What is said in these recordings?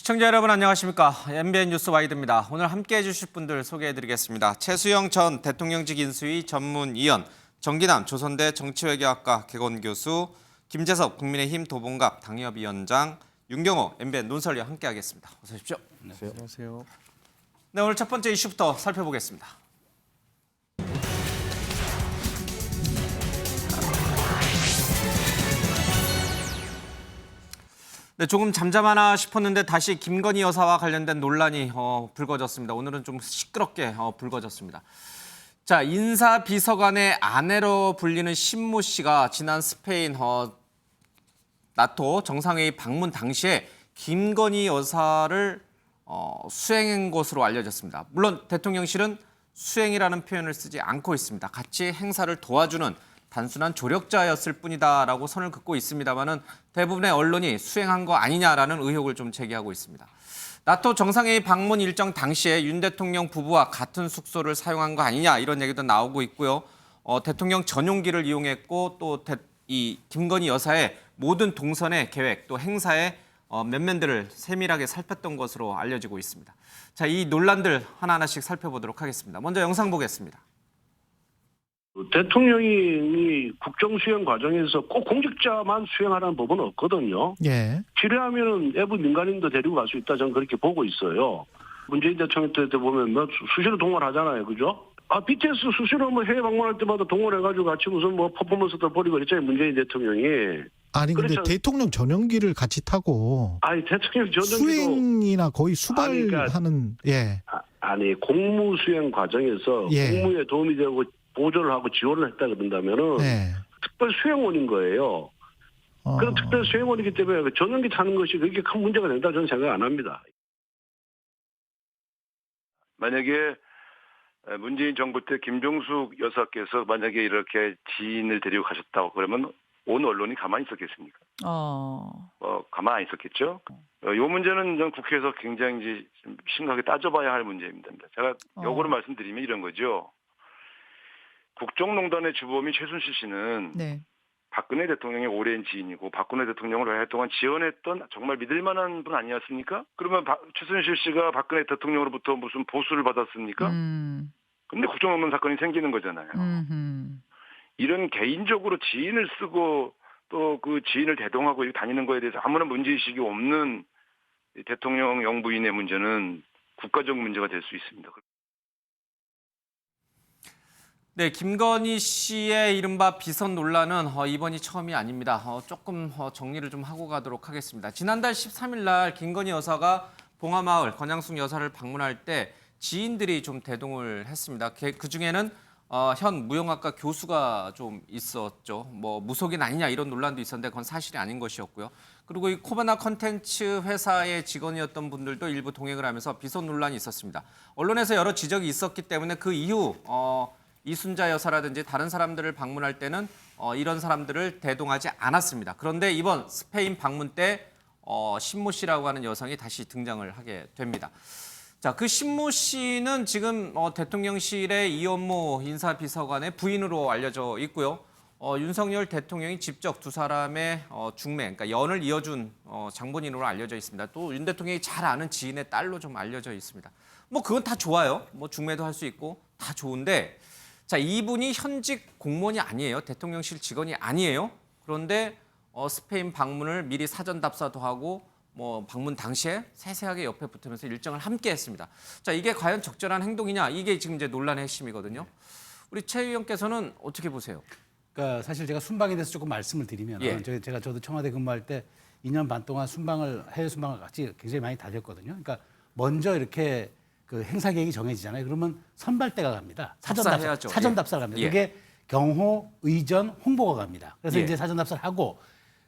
시청자 여러분 안녕하십니까. MBN 뉴스 와이드입니다. 오늘 함께해 주실 분들 소개해드리겠습니다. 최수영 전 대통령직 인수위 전문위원, 정기남 조선대 정치외교학과 개건교수, 김재섭 국민의힘 도봉갑 당협위원장, 윤경호 MBN 논설위와 함께하겠습니다. 어서 오십시오. 안녕하세요. 네, 오늘 첫 번째 이슈부터 살펴보겠습니다. 네, 조금 잠잠하나 싶었는데 다시 김건희 여사와 관련된 논란이 불거졌습니다. 오늘은 좀 시끄럽게 불거졌습니다. 자, 인사비서관의 아내로 불리는 신모 씨가 지난 스페인 나토 정상회의 방문 당시에 김건희 여사를 수행한 것으로 알려졌습니다. 물론 대통령실은 수행이라는 표현을 쓰지 않고 있습니다. 같이 행사를 도와주는 단순한 조력자였을 뿐이다라고 선을 긋고 있습니다만은 대부분의 언론이 수행한 거 아니냐라는 의혹을 좀 제기하고 있습니다. 나토 정상회의 방문 일정 당시에 윤 대통령 부부와 같은 숙소를 사용한 거 아니냐 이런 얘기도 나오고 있고요. 대통령 전용기를 이용했고 또 이 김건희 여사의 모든 동선의 계획 또 행사의 면면들을 세밀하게 살폈던 것으로 알려지고 있습니다. 자, 이 논란들 하나하나씩 살펴보도록 하겠습니다. 먼저 영상 보겠습니다. 대통령이 국정 수행 과정에서 꼭 공직자만 수행하라는 법은 없거든요. 예. 필요하면은 외부 민간인도 데리고 갈 수 있다 저는 그렇게 보고 있어요. 문재인 대통령 때 보면 뭐 수시로 동원하잖아요, 그죠? BTS 수시로 뭐 해외 방문할 때마다 동원해가지고 같이 무슨 뭐 퍼포먼스도 벌이고 그랬잖아요, 문재인 대통령이. 아니 근데 그렇죠. 대통령 전용기를 같이 타고 아니 대통령 전용기도 수행이나 거의 수발하는 예. 아니 공무 수행 과정에서 예. 공무에 도움이 되고 보조를 하고 지원을 했다 그런다면은 예. 특별 수행원인 거예요. 그런 특별 수행원이기 때문에 그 전용기 타는 것이 그렇게 큰 문제가 된다 저는 생각 안 합니다. 만약에 문재인 정부 때 김종숙 여사께서 만약에 이렇게 지인을 데리고 가셨다고 그러면 온 언론이 가만히 있었겠습니까? 가만히 안 있었겠죠. 이 문제는 전 국회에서 굉장히 이제 좀 심각하게 따져봐야 할 문제입니다. 제가 역으로 말씀드리면 이런 거죠. 국정농단의 주범이 최순실 씨는 네. 박근혜 대통령의 오랜 지인이고 박근혜 대통령을 오랫동안 지원했던 정말 믿을 만한 분 아니었습니까? 그러면 최순실 씨가 박근혜 대통령으로부터 무슨 보수를 받았습니까? 근데 국정농단 사건이 생기는 거잖아요. 이런 개인적으로 지인을 쓰고 또 그 지인을 대동하고 다니는 거에 대해서 아무런 문제의식이 없는 대통령 영부인의 문제는 국가적 문제가 될 수 있습니다. 네, 김건희 씨의 이른바 비선 논란은 이번이 처음이 아닙니다. 조금 정리를 좀 하고 가도록 하겠습니다. 지난달 13일 날 김건희 여사가 봉하마을 건양숙 여사를 방문할 때 지인들이 좀 대동을 했습니다. 그중에는 현 무용학과 교수가 좀 있었죠. 뭐 무속인 아니냐 이런 논란도 있었는데 그건 사실이 아닌 것이었고요. 그리고 이 코바나 컨텐츠 회사의 직원이었던 분들도 일부 동행을 하면서 비선 논란이 있었습니다. 언론에서 여러 지적이 있었기 때문에 그 이후 이순자 여사라든지 다른 사람들을 방문할 때는 이런 사람들을 대동하지 않았습니다. 그런데 이번 스페인 방문 때 신모 씨라고 하는 여성이 다시 등장을 하게 됩니다. 자, 그 신모 씨는 지금 대통령실의 이원모 인사비서관의 부인으로 알려져 있고요. 윤석열 대통령이 직접 두 사람의 중매, 그러니까 연을 이어준 장본인으로 알려져 있습니다. 또 윤 대통령이 잘 아는 지인의 딸로 좀 알려져 있습니다. 뭐 그건 다 좋아요. 뭐 중매도 할 수 있고 다 좋은데 자, 이분이 현직 공무원이 아니에요. 대통령실 직원이 아니에요. 그런데 스페인 방문을 미리 사전 답사도 하고 뭐 방문 당시에 세세하게 옆에 붙으면서 일정을 함께 했습니다. 자, 이게 과연 적절한 행동이냐? 이게 지금 이제 논란의 핵심이거든요. 우리 최 의원께서는 어떻게 보세요? 그러니까 사실 제가 순방에 대해서 조금 말씀을 드리면 예. 저도 청와대 근무할 때 2년 반 동안 해외 순방을 같이 굉장히 많이 다녔거든요. 그러니까 먼저 이렇게 그 행사 계획이 정해지잖아요. 그러면 선발대가 갑니다. 사전 답사를 갑니다. 예. 그게 경호, 의전, 홍보가 갑니다. 그래서 예. 이제 사전 답사를 하고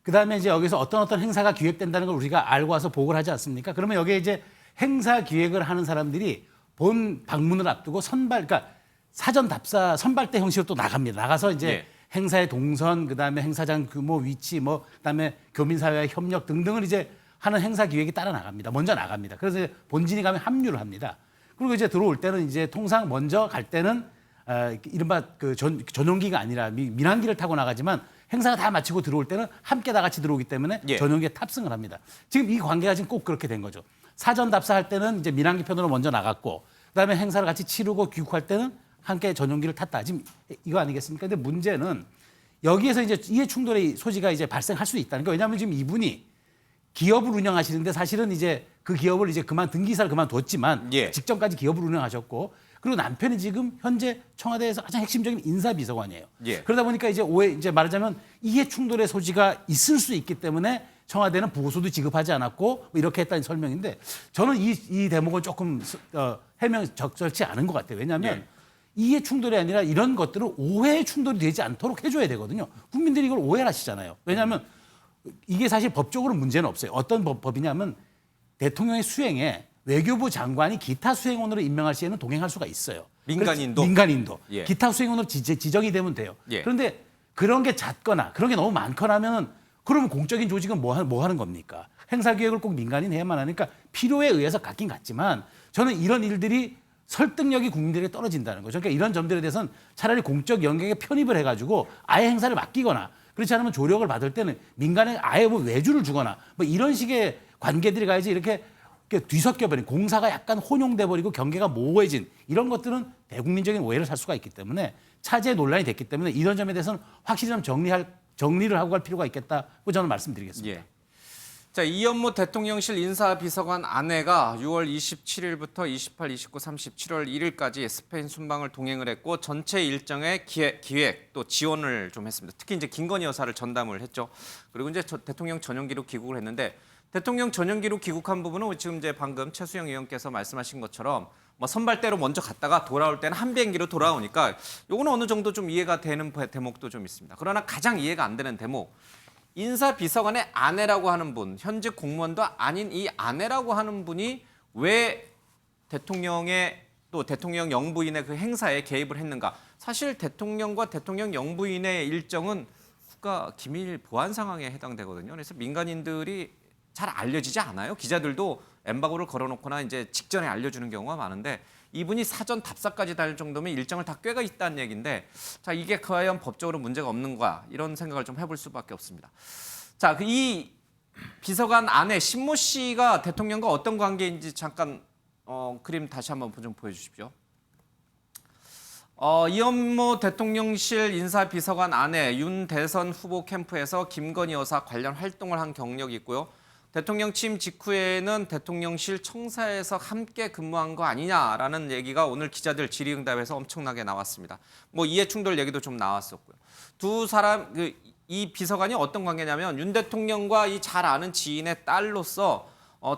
그다음에 이제 여기서 어떤 행사가 기획된다는 걸 우리가 알고 와서 보고를 하지 않습니까? 그러면 여기에 이제 행사 기획을 하는 사람들이 본 방문을 앞두고 그러니까 사전 답사 선발대 형식으로 또 나갑니다. 나가서 이제 예. 행사의 동선, 그다음에 행사장 규모, 위치, 그다음에 교민사회와 협력 등등을 이제 하는 행사 기획이 따라 나갑니다. 먼저 나갑니다. 그래서 본진이 가면 합류를 합니다. 그리고 이제 들어올 때는 이제 통상 먼저 갈 때는 이른바 그 전용기가 아니라 민항기를 타고 나가지만 행사가 다 마치고 들어올 때는 함께 다 같이 들어오기 때문에 예. 전용기에 탑승을 합니다. 지금 이 관계가 지금 꼭 그렇게 된 거죠. 사전 답사할 때는 이제 민항기 편으로 먼저 나갔고 그다음에 행사를 같이 치르고 귀국할 때는 함께 전용기를 탔다. 지금 이거 아니겠습니까? 근데 문제는 여기에서 이제 이해 충돌의 소지가 이제 발생할 수 있다는 거예요. 왜냐하면 지금 이분이 기업을 운영하시는데 사실은 이제 그 기업을 이제 등기사를 그만뒀지만 예. 직전까지 기업을 운영하셨고 그리고 남편이 지금 현재 청와대에서 가장 핵심적인 인사비서관이에요. 예. 그러다 보니까 이제 말하자면 이해 충돌의 소지가 있을 수 있기 때문에 청와대는 보고서도 지급하지 않았고 뭐 이렇게 했다는 설명인데 저는 이 대목은 조금 해명 적절치 않은 것 같아요. 왜냐하면 예. 이해 충돌이 아니라 이런 것들은 오해의 충돌이 되지 않도록 해줘야 되거든요. 국민들이 이걸 오해를 하시잖아요. 왜냐하면 이게 사실 법적으로 문제는 없어요. 어떤 법이냐면 대통령의 수행에 외교부 장관이 기타 수행원으로 임명할 시에는 동행할 수가 있어요. 민간인도? 민간인도. 예. 기타 수행원으로 지정이 되면 돼요. 예. 그런데 그런 게 잦거나 그런 게 너무 많거나 하면 그러면 공적인 조직은 뭐 하는 겁니까? 행사기획을 꼭 민간인 해야만 하니까 필요에 의해서 갖긴 갖지만 저는 이런 일들이 설득력이 국민들에게 떨어진다는 거죠. 그러니까 이런 점들에 대해서는 차라리 공적 영역에 편입을 해가지고 아예 행사를 맡기거나 그렇지 않으면 조력을 받을 때는 민간에 아예 뭐 외주를 주거나 뭐 이런 식의 관계들이 가야지 이렇게 뒤섞여버린 공사가 약간 혼용돼 버리고 경계가 모호해진 이런 것들은 대국민적인 오해를 살 수가 있기 때문에 차제에 논란이 됐기 때문에 이런 점에 대해서는 확실히 좀 정리를 하고 갈 필요가 있겠다고 저는 말씀드리겠습니다. 예. 자, 이현무 대통령실 인사비서관 아내가 6월 27일부터 28, 29, 30, 7월 1일까지 스페인 순방을 동행을 했고 전체 일정의 기획 또 지원을 좀 했습니다. 특히 이제 김건희 여사를 전담을 했죠. 그리고 이제 대통령 전용기로 귀국을 했는데 대통령 전용기로 귀국한 부분은 지금 이제 방금 최수영 의원께서 말씀하신 것처럼 뭐 선발대로 먼저 갔다가 돌아올 때는 한 비행기로 돌아오니까 요거는 어느 정도 좀 이해가 되는 대목도 좀 있습니다. 그러나 가장 이해가 안 되는 대목, 인사비서관의 아내라고 하는 분, 현직 공무원도 아닌 이 아내라고 하는 분이 왜 대통령의 또 대통령 영부인의 그 행사에 개입을 했는가? 사실 대통령과 대통령 영부인의 일정은 국가 기밀 보안 상황에 해당되거든요. 그래서 민간인들이 잘 알려지지 않아요. 기자들도 엠바고를 걸어놓거나 이제 직전에 알려주는 경우가 많은데 이분이 사전 답사까지 달 정도면 일정을 다 꿰가 있다는 얘기인데 자 이게 과연 법적으로 문제가 없는가 이런 생각을 좀 해볼 수밖에 없습니다. 자, 이 비서관 아내 신모 씨가 대통령과 어떤 관계인지 잠깐 그림 다시 한번 좀 보여주십시오. 이현무 대통령실 인사비서관 아내 윤 대선 후보 캠프에서 김건희 여사 관련 활동을 한 경력이 있고요. 대통령 취임 직후에는 대통령실 청사에서 함께 근무한 거 아니냐라는 얘기가 오늘 기자들 질의응답에서 엄청나게 나왔습니다. 뭐 이해충돌 얘기도 좀 나왔었고요. 두 사람 이 비서관이 어떤 관계냐면 윤 대통령과 이 잘 아는 지인의 딸로서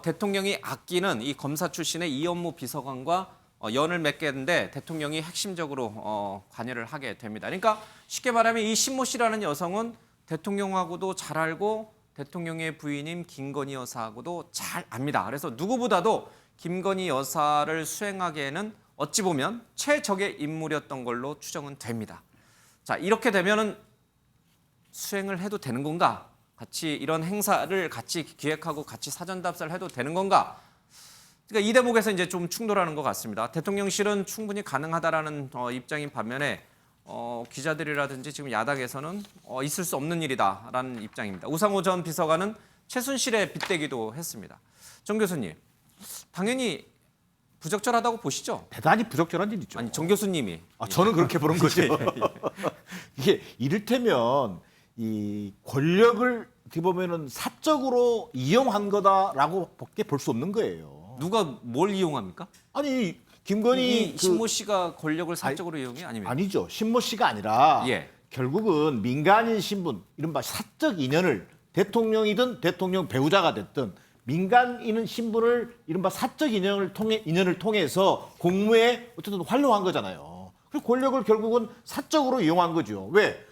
대통령이 아끼는 이 검사 출신의 이현무 비서관과 연을 맺게 했는데 대통령이 핵심적으로 관여를 하게 됩니다. 그러니까 쉽게 말하면 이 신모 씨라는 여성은 대통령하고도 잘 알고 대통령의 부인인 김건희 여사하고도 잘 압니다. 그래서 누구보다도 김건희 여사를 수행하기에는 어찌 보면 최적의 인물이었던 걸로 추정은 됩니다. 자, 이렇게 되면은 수행을 해도 되는 건가? 같이 이런 행사를 같이 기획하고 같이 사전 답사를 해도 되는 건가? 그러니까 이 대목에서 이제 좀 충돌하는 것 같습니다. 대통령실은 충분히 가능하다라는 입장인 반면에 기자들이라든지 지금 야당에서는 있을 수 없는 일이다라는 입장입니다. 우상호 전 비서관은 최순실에 빗대기도 했습니다. 정 교수님, 당연히 부적절하다고 보시죠? 대단히 부적절한 일이죠. 아니, 정 교수님이. 저는 그렇게 보는 거죠. 이게 이를테면 이 권력을 어떻게 보면은 사적으로 이용한 거다라고 밖에 볼 수 없는 거예요. 누가 뭘 이용합니까? 아니 김건희 신모 씨가 권력을 사적으로 이용이 아닙니까? 아니죠. 신모 씨가 아니라 예. 결국은 민간인 신분, 이른바 사적 인연을 대통령이든 대통령 배우자가 됐든 민간인은 신분을 이른바 사적 인연을 통해서 공무에 어쨌든 활용한 거잖아요. 그 권력을 결국은 사적으로 이용한 거죠. 왜?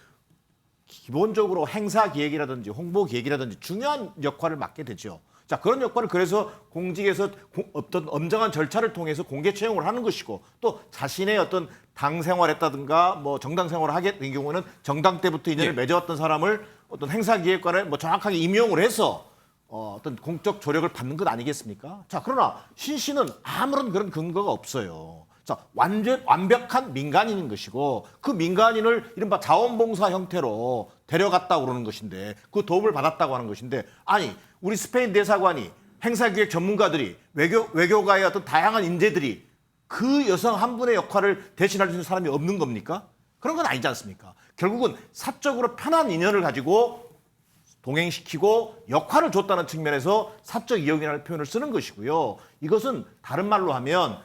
기본적으로 행사 기획이라든지 홍보 기획이라든지 중요한 역할을 맡게 되죠. 자, 그런 역할을 그래서 공직에서 어떤 엄정한 절차를 통해서 공개 채용을 하는 것이고 또 자신의 어떤 당 생활했다든가 뭐 정당 생활을 하게 된 경우는 정당 때부터 인연을 맺어왔던 사람을 어떤 행사 기획관에 뭐 정확하게 임용을 해서 어떤 공적 조력을 받는 것 아니겠습니까? 자, 그러나 신 씨는 아무런 그런 근거가 없어요. 자, 완벽한 민간인인 것이고 그 민간인을 이른바 자원봉사 형태로 데려갔다고 그러는 것인데 그 도움을 받았다고 하는 것인데 아니 우리 스페인 대사관이 행사기획 전문가들이 외교가의 어떤 다양한 인재들이 그 여성 한 분의 역할을 대신할 수 있는 사람이 없는 겁니까? 그런 건 아니지 않습니까? 결국은 사적으로 편한 인연을 가지고 동행시키고 역할을 줬다는 측면에서 사적 이용이라는 표현을 쓰는 것이고요. 이것은 다른 말로 하면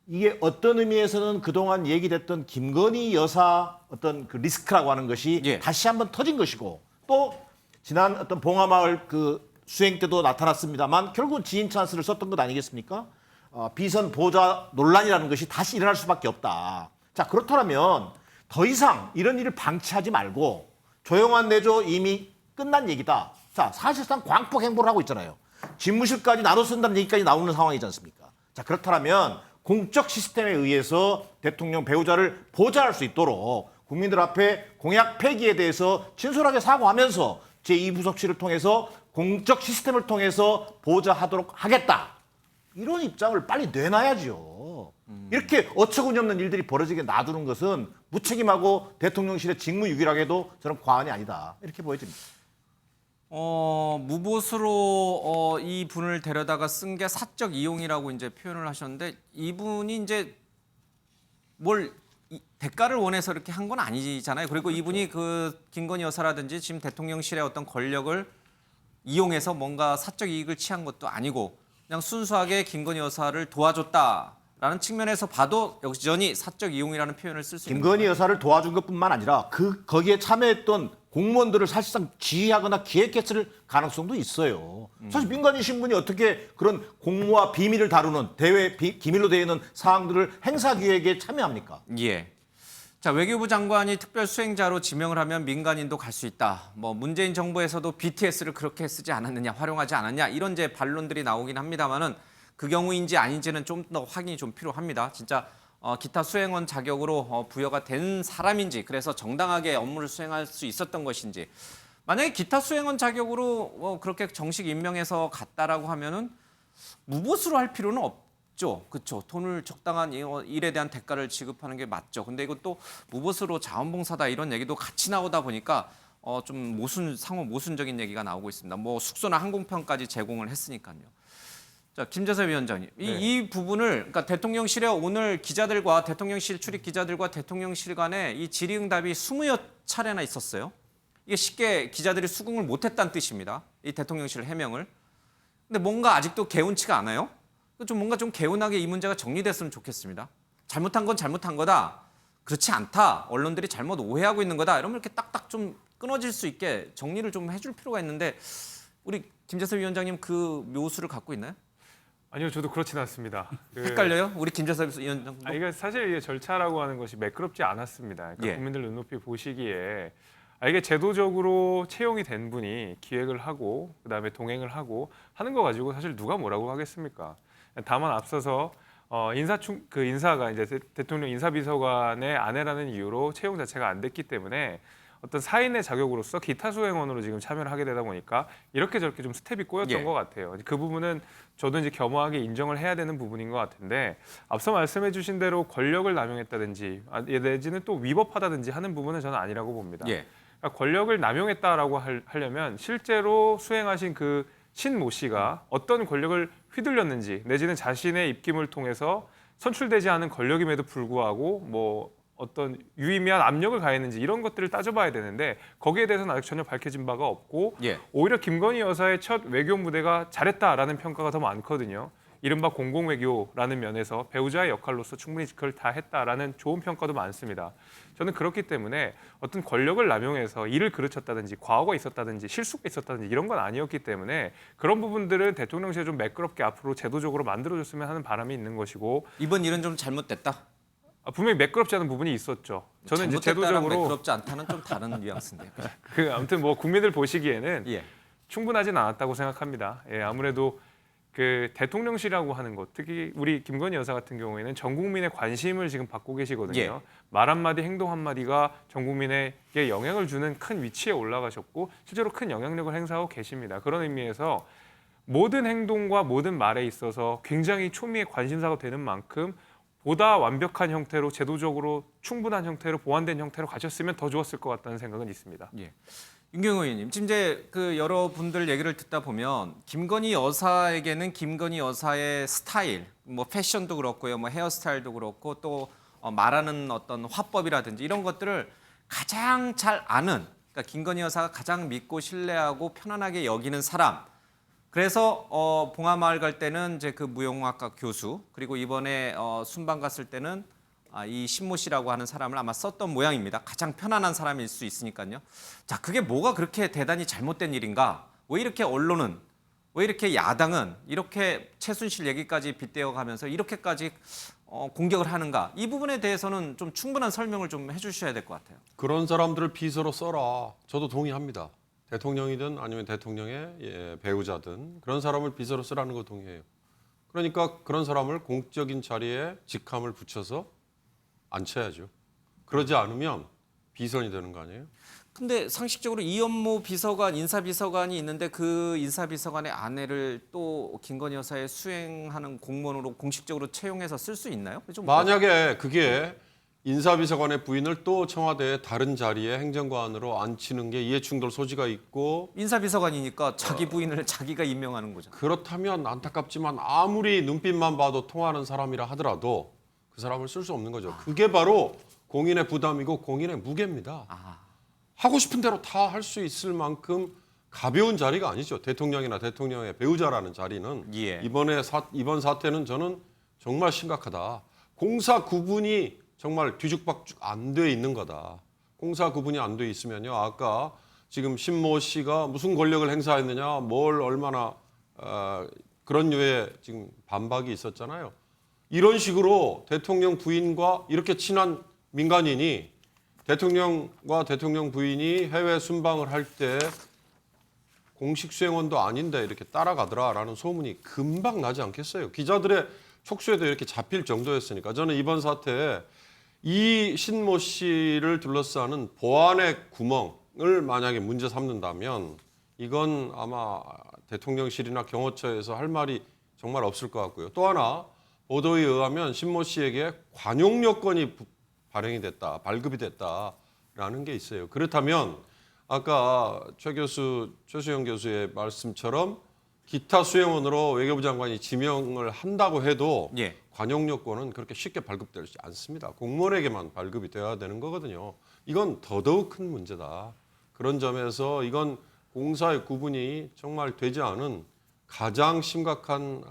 이게 어떤 의미에서는 그동안 얘기됐던 김건희 여사 어떤 그 리스크라고 하는 것이 예. 다시 한번 터진 것이고 또 지난 어떤 봉하마을 그 수행 때도 나타났습니다만 결국은 지인 찬스를 썼던 것 아니겠습니까? 비선 보좌 논란이라는 것이 다시 일어날 수밖에 없다. 자, 그렇다면 더 이상 이런 일을 방치하지 말고 조용한 내조 이미 끝난 얘기다. 자, 사실상 광폭 행보를 하고 있잖아요. 집무실까지 나눠 쓴다는 얘기까지 나오는 상황이지 않습니까? 자, 그렇다면 공적 시스템에 의해서 대통령 배우자를 보좌할 수 있도록 국민들 앞에 공약 폐기에 대해서 진솔하게 사과하면서 제2부속실을 통해서 공적 시스템을 통해서 보좌하도록 하겠다. 이런 입장을 빨리 내놔야죠. 이렇게 어처구니 없는 일들이 벌어지게 놔두는 것은 무책임하고 대통령실의 직무유기라고해도 저는 과언이 아니다. 이렇게 보여집니다. 무보수로 이 분을 데려다가 쓴 게 사적 이용이라고 이제 표현을 하셨는데 이분이 이제 대가를 원해서 이렇게 한 건 아니잖아요. 그리고 이분이 그 김건희 여사라든지 지금 대통령실의 어떤 권력을 이용해서 뭔가 사적 이익을 취한 것도 아니고 그냥 순수하게 김건희 여사를 도와줬다라는 측면에서 봐도 여전히 사적 이용이라는 표현을 쓸 수 있는 김건희 여사를 도와준 것뿐만 아니라 거기에 참여했던 공무원들을 사실상 지휘하거나 기획했을 가능성도 있어요. 사실 민간인 신분이 어떻게 그런 공무와 비밀을 다루는 기밀로 되어 있는 사항들을 행사기획에 참여합니까? 예. 자, 외교부 장관이 특별 수행자로 지명을 하면 민간인도 갈 수 있다. 문재인 정부에서도 BTS를 그렇게 쓰지 않았느냐, 활용하지 않았냐 이런 이제 반론들이 나오긴 합니다만은 그 경우인지 아닌지는 좀 더 확인이 좀 필요합니다. 진짜 기타 수행원 자격으로 부여가 된 사람인지 그래서 정당하게 업무를 수행할 수 있었던 것인지 만약에 기타 수행원 자격으로 그렇게 정식 임명해서 갔다라고 하면은 무보수로 할 필요는 없죠. 그렇죠. 돈을 적당한 일에 대한 대가를 지급하는 게 맞죠. 근데 이것도 무보수로 자원봉사다 이런 얘기도 같이 나오다 보니까 좀 상호 모순적인 얘기가 나오고 있습니다. 숙소나 항공편까지 제공을 했으니까요. 자, 김재섭 위원장님, 이 부분을 그러니까 대통령실에 오늘 기자들과 대통령실 출입 기자들과 대통령실 간에 이 질의응답이 20여 차례나 있었어요. 이게 쉽게 기자들이 수긍을 못했다는 뜻입니다. 이 대통령실 해명을. 근데 뭔가 아직도 개운치가 않아요. 뭔가 좀 개운하게 이 문제가 정리됐으면 좋겠습니다. 잘못한 건 잘못한 거다. 그렇지 않다. 언론들이 잘못 오해하고 있는 거다. 이러면 이렇게 딱딱 좀 끊어질 수 있게 정리를 좀 해줄 필요가 있는데 우리 김재섭 위원장님 그 묘수를 갖고 있나요? 아니요, 저도 그렇진 않습니다. 헷갈려요? 우리 김재섭 위원장도? 이게 사실 이게 절차라고 하는 것이 매끄럽지 않았습니다. 그러니까 예. 국민들 눈높이 보시기에 이게 제도적으로 채용이 된 분이 기획을 하고 그다음에 동행을 하고 하는 거 가지고 사실 누가 뭐라고 하겠습니까? 다만 앞서서 인사가 이제 대통령 인사비서관의 아내라는 이유로 채용 자체가 안 됐기 때문에 어떤 사인의 자격으로서 기타 수행원으로 지금 참여를 하게 되다 보니까 이렇게 저렇게 좀 스텝이 꼬였던 예. 것 같아요. 그 부분은 저도 이제 겸허하게 인정을 해야 되는 부분인 것 같은데 앞서 말씀해주신 대로 권력을 남용했다든지 내지는 또 위법하다든지 하는 부분은 저는 아니라고 봅니다. 예. 그러니까 권력을 남용했다라고 하려면 실제로 수행하신 그 신모 씨가 어떤 권력을 휘둘렸는지 내지는 자신의 입김을 통해서 선출되지 않은 권력임에도 불구하고 어떤 유의미한 압력을 가했는지 이런 것들을 따져봐야 되는데 거기에 대해서는 아직 전혀 밝혀진 바가 없고 예. 오히려 김건희 여사의 첫 외교 무대가 잘했다라는 평가가 더 많거든요. 이른바 공공외교라는 면에서 배우자의 역할로서 충분히 그걸 다 했다라는 좋은 평가도 많습니다. 저는 그렇기 때문에 어떤 권력을 남용해서 일을 그르쳤다든지 과오가 있었다든지 실수가 있었다든지 이런 건 아니었기 때문에 그런 부분들은 대통령실에 좀 매끄럽게 앞으로 제도적으로 만들어줬으면 하는 바람이 있는 것이고 이번 일은 좀 잘못됐다. 분명히 매끄럽지 않은 부분이 있었죠. 저는 이제 제도적으로 매끄럽지 않다는 좀 다른 뉘앙스인데요. 아무튼 국민들 보시기에는 예. 충분하진 않았다고 생각합니다. 예, 아무래도 그 대통령실이라고 하는 것, 특히 우리 김건희 여사 같은 경우에는 전 국민의 관심을 지금 받고 계시거든요. 예. 말 한마디, 행동 한마디가 전 국민에게 영향을 주는 큰 위치에 올라가셨고 실제로 큰 영향력을 행사하고 계십니다. 그런 의미에서 모든 행동과 모든 말에 있어서 굉장히 초미의 관심사가 되는 만큼 보다 완벽한 형태로 제도적으로 충분한 형태로 보완된 형태로 가셨으면 더 좋았을 것 같다는 생각은 있습니다. 예. 윤경호 의원님, 지금 이제 그 여러분들 얘기를 듣다 보면 김건희 여사에게는 김건희 여사의 스타일, 뭐 패션도 그렇고요, 뭐 헤어스타일도 그렇고 또 말하는 어떤 화법이라든지 이런 것들을 가장 잘 아는, 그러니까 김건희 여사가 가장 믿고 신뢰하고 편안하게 여기는 사람. 그래서 봉하마을 갈 때는 이제 그 무용학과 교수, 그리고 이번에 순방 갔을 때는 이 신모 씨라고 하는 사람을 아마 썼던 모양입니다. 가장 편안한 사람일 수 있으니까요. 자, 그게 뭐가 그렇게 대단히 잘못된 일인가? 왜 이렇게 언론은, 왜 이렇게 야당은 이렇게 최순실 얘기까지 빗대어 가면서 이렇게까지 공격을 하는가? 이 부분에 대해서는 좀 충분한 설명을 좀 해주셔야 될 것 같아요. 그런 사람들을 비서로 써라. 저도 동의합니다. 대통령이든 아니면 대통령의 배우자든 그런 사람을 비서로 쓰라는 거 동의해요. 그러니까 그런 사람을 공적인 자리에 직함을 붙여서 앉혀야죠. 그러지 않으면 비선이 되는 거 아니에요? 근데 상식적으로 이현모 비서관, 인사비서관이 있는데 그 인사비서관의 아내를 또 김건희 여사의 수행하는 공무원으로 공식적으로 채용해서 쓸 수 있나요? 좀 만약에 그게 인사비서관의 부인을 또 청와대의 다른 자리에 행정관으로 앉히는 게 이해충돌 소지가 있고 인사비서관이니까 자기 부인을 자기가 임명하는 거잖아요. 그렇다면 안타깝지만 아무리 눈빛만 봐도 통하는 사람이라 하더라도 그 사람을 쓸 수 없는 거죠. 그게 바로 공인의 부담이고 공인의 무게입니다. 하고 싶은 대로 다 할 수 있을 만큼 가벼운 자리가 아니죠. 대통령이나 대통령의 배우자라는 자리는 예. 이번 사태는 저는 정말 심각하다. 공사 구분이 정말 뒤죽박죽 안 돼 있는 거다. 공사 구분이 안 돼 있으면요. 아까 지금 신모 씨가 무슨 권력을 행사했느냐, 뭘 얼마나 그런 류의 지금 반박이 있었잖아요. 이런 식으로 대통령 부인과 이렇게 친한 민간인이 대통령과 대통령 부인이 해외 순방을 할 때 공식 수행원도 아닌데 이렇게 따라가더라라는 소문이 금방 나지 않겠어요. 기자들의 촉수에도 이렇게 잡힐 정도였으니까 저는 이번 사태에 이 신모 씨를 둘러싸는 보안의 구멍을 만약에 문제 삼는다면 이건 아마 대통령실이나 경호처에서 할 말이 정말 없을 것 같고요. 또 하나 보도에 의하면 신모 씨에게 관용 여건이 발행이 됐다, 발급이 됐다라는 게 있어요. 그렇다면 아까 최수영 교수의 말씀처럼 기타 수행원으로 외교부 장관이 지명을 한다고 해도 예. 관용 여건은 그렇게 쉽게 발급되지 않습니다. 공무원에게만 발급이 돼야 되는 거거든요. 이건 더더욱 큰 문제다. 그런 점에서 이건 공사의 구분이 정말 되지 않은 가장 심각한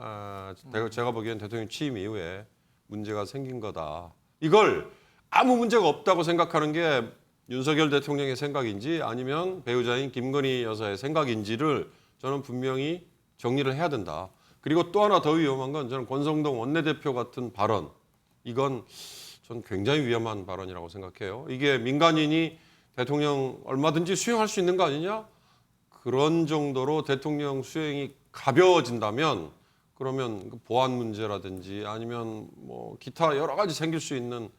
제가 보기엔 대통령 취임 이후에 문제가 생긴 거다. 이걸 아무 문제가 없다고 생각하는 게 윤석열 대통령의 생각인지 아니면 배우자인 김건희 여사의 생각인지를 저는 분명히 정리를 해야 된다. 그리고 또 하나 더 위험한 건 저는 권성동 원내대표 같은 발언. 이건 전 굉장히 위험한 발언이라고 생각해요. 이게 민간인이 대통령 얼마든지 수행할 수 있는 거 아니냐? 그런 정도로 대통령 수행이 가벼워진다면 그러면 보안 문제라든지 아니면 뭐 기타 여러 가지 생길 수 있는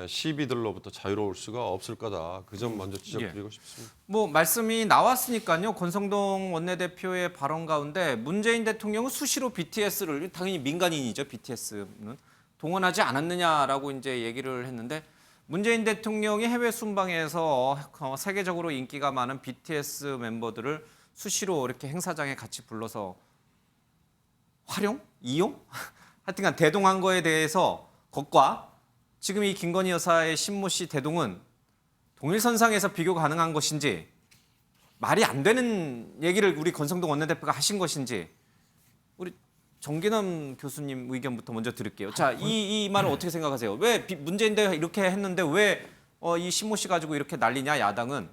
시비들로부터 자유로울 수가 없을 거다. 그 점 먼저 지적드리고 싶습니다. 뭐 말씀이 나왔으니까요. 권성동 원내대표의 발언 가운데 문재인 대통령은 수시로 BTS를 당연히 민간인이죠. BTS는 동원하지 않았느냐라고 이제 얘기를 했는데 문재인 대통령이 해외 순방에서 세계적으로 인기가 많은 BTS 멤버들을 수시로 이렇게 행사장에 같이 불러서 활용? 이용? 하여튼간 대동한 거에 대해서 것과 지금 이 김건희 여사의 신모 씨 대동은 동일선상에서 비교 가능한 것인지 말이 안 되는 얘기를 우리 권성동 원내대표가 하신 것인지 우리 정기남 교수님 의견부터 먼저 들을게요. 자, 이 말을 어떻게 생각하세요? 왜 문재인 대통령이 이렇게 했는데 왜 이 신모 씨 가지고 이렇게 난리냐 야당은?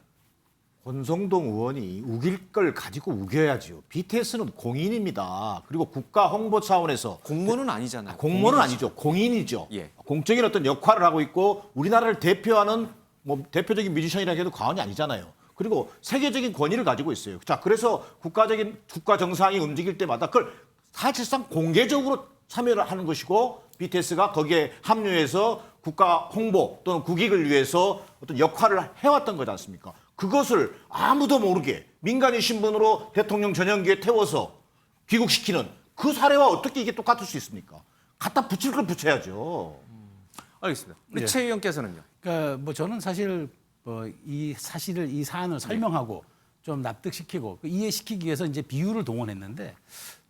권성동 의원이 우길 걸 가지고 우겨야죠. BTS는 공인입니다. 그리고 국가 홍보 차원에서 공무원은 아니잖아요. 공무원은 아니죠. 공인이죠. 예. 공적인 어떤 역할을 하고 있고 우리나라를 대표하는 뭐 대표적인 뮤지션이라 해도 과언이 아니잖아요. 그리고 세계적인 권위를 가지고 있어요. 자, 그래서 국가 정상이 움직일 때마다 그걸 사실상 공개적으로 참여를 하는 것이고 BTS가 거기에 합류해서 국가 홍보 또는 국익을 위해서 어떤 역할을 해왔던 거지 않습니까? 그것을 아무도 모르게 민간인 신분으로 대통령 전용기에 태워서 귀국시키는 그 사례와 어떻게 이게 똑같을 수 있습니까? 갖다 붙일 걸 붙여야죠. 알겠습니다. 우리 네. 최 의원께서는요. 그러니까 뭐 저는 사실 이 사실을 이 사안을 설명하고 좀 납득시키고 이해시키기 위해서 이제 비유를 동원했는데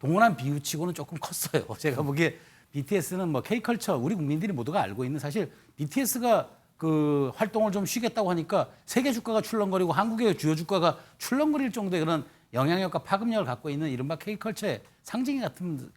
동원한 비유치고는 조금 컸어요. 제가 보기에 BTS는 뭐 K컬처 우리 국민들이 모두가 알고 있는 사실 BTS가 그 활동을 좀 쉬겠다고 하니까 세계 주가가 출렁거리고 한국의 주요 주가가 출렁거릴 정도의 그런 영향력과 파급력을 갖고 있는 이른바 K컬처의 상징이 같은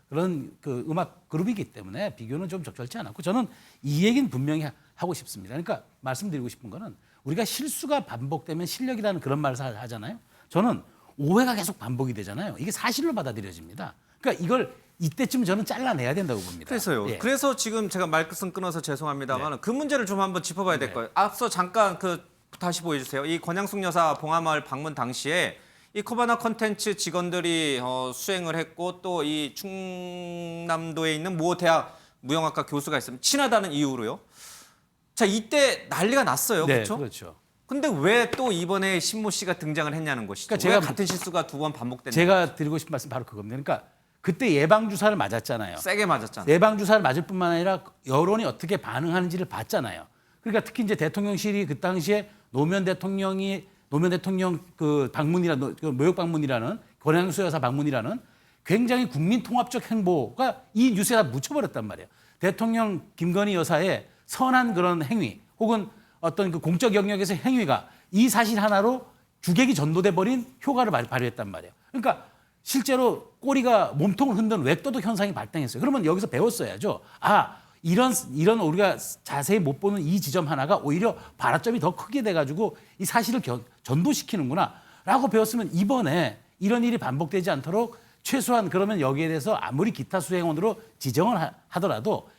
그런 음악 그룹이기 때문에 비교는 좀 적절치 않았고 저는 이 얘기는 분명히 하고 싶습니다. 그러니까 말씀드리고 싶은 거는 우리가 실수가 반복되면 실력이라는 그런 말을 하잖아요. 저는 오해가 계속 반복이 되잖아요. 이게 사실로 받아들여집니다. 그러니까 이걸 이때쯤 저는 잘라내야 된다고 봅니다. 그래서요. 예. 그래서 지금 제가 말씀 끊어서 죄송합니다만 그 문제를 좀 한번 짚어봐야 될 거예요. 앞서 잠깐 다시 보여주세요. 이 권양숙 여사 봉하마을 방문 당시에 이 코바나 컨텐츠 직원들이 수행을 했고 또 이 충남도에 있는 모 대학 무용학과 교수가 있으면 친하다는 이유로요. 자, 이때 난리가 났어요. 네, 그렇죠? 그렇죠. 근데 왜 또 이번에 신모 씨가 등장을 했냐는 것이죠. 그러니까 왜 제가 같은 실수가 두 번 반복됐냐. 제가 드리고 싶은 말씀 바로 그겁니다. 그러니까 그때 예방 주사를 맞았잖아요. 세게 맞았잖아요. 예방 주사를 맞을 뿐만 아니라 여론이 어떻게 반응하는지를 봤잖아요. 그러니까 특히 이제 대통령실이 그 당시에 노무현 대통령 그 방문이라는 그 모욕 방문이라는 권양수 여사 방문이라는 굉장히 국민 통합적 행보가 이 뉴스에 다 묻혀버렸단 말이에요. 대통령 김건희 여사의 선한 그런 행위 혹은 어떤 그 공적 영역에서 행위가 이 사실 하나로 주객이 전도돼 버린 효과를 발휘했단 말이에요. 그러니까 실제로 꼬리가 몸통을 흔드는 웹도덕 현상이 발생했어요. 그러면 여기서 배웠어야죠. 아, 이런 우리가 자세히 못 보는 이 지점 하나가 오히려 발화점이 더 크게 돼가지고 이 사실을 전도시키는구나라고 배웠으면 이번에 이런 일이 반복되지 않도록 최소한 그러면 여기에 대해서 아무리 기타 수행원으로 지정을 하더라도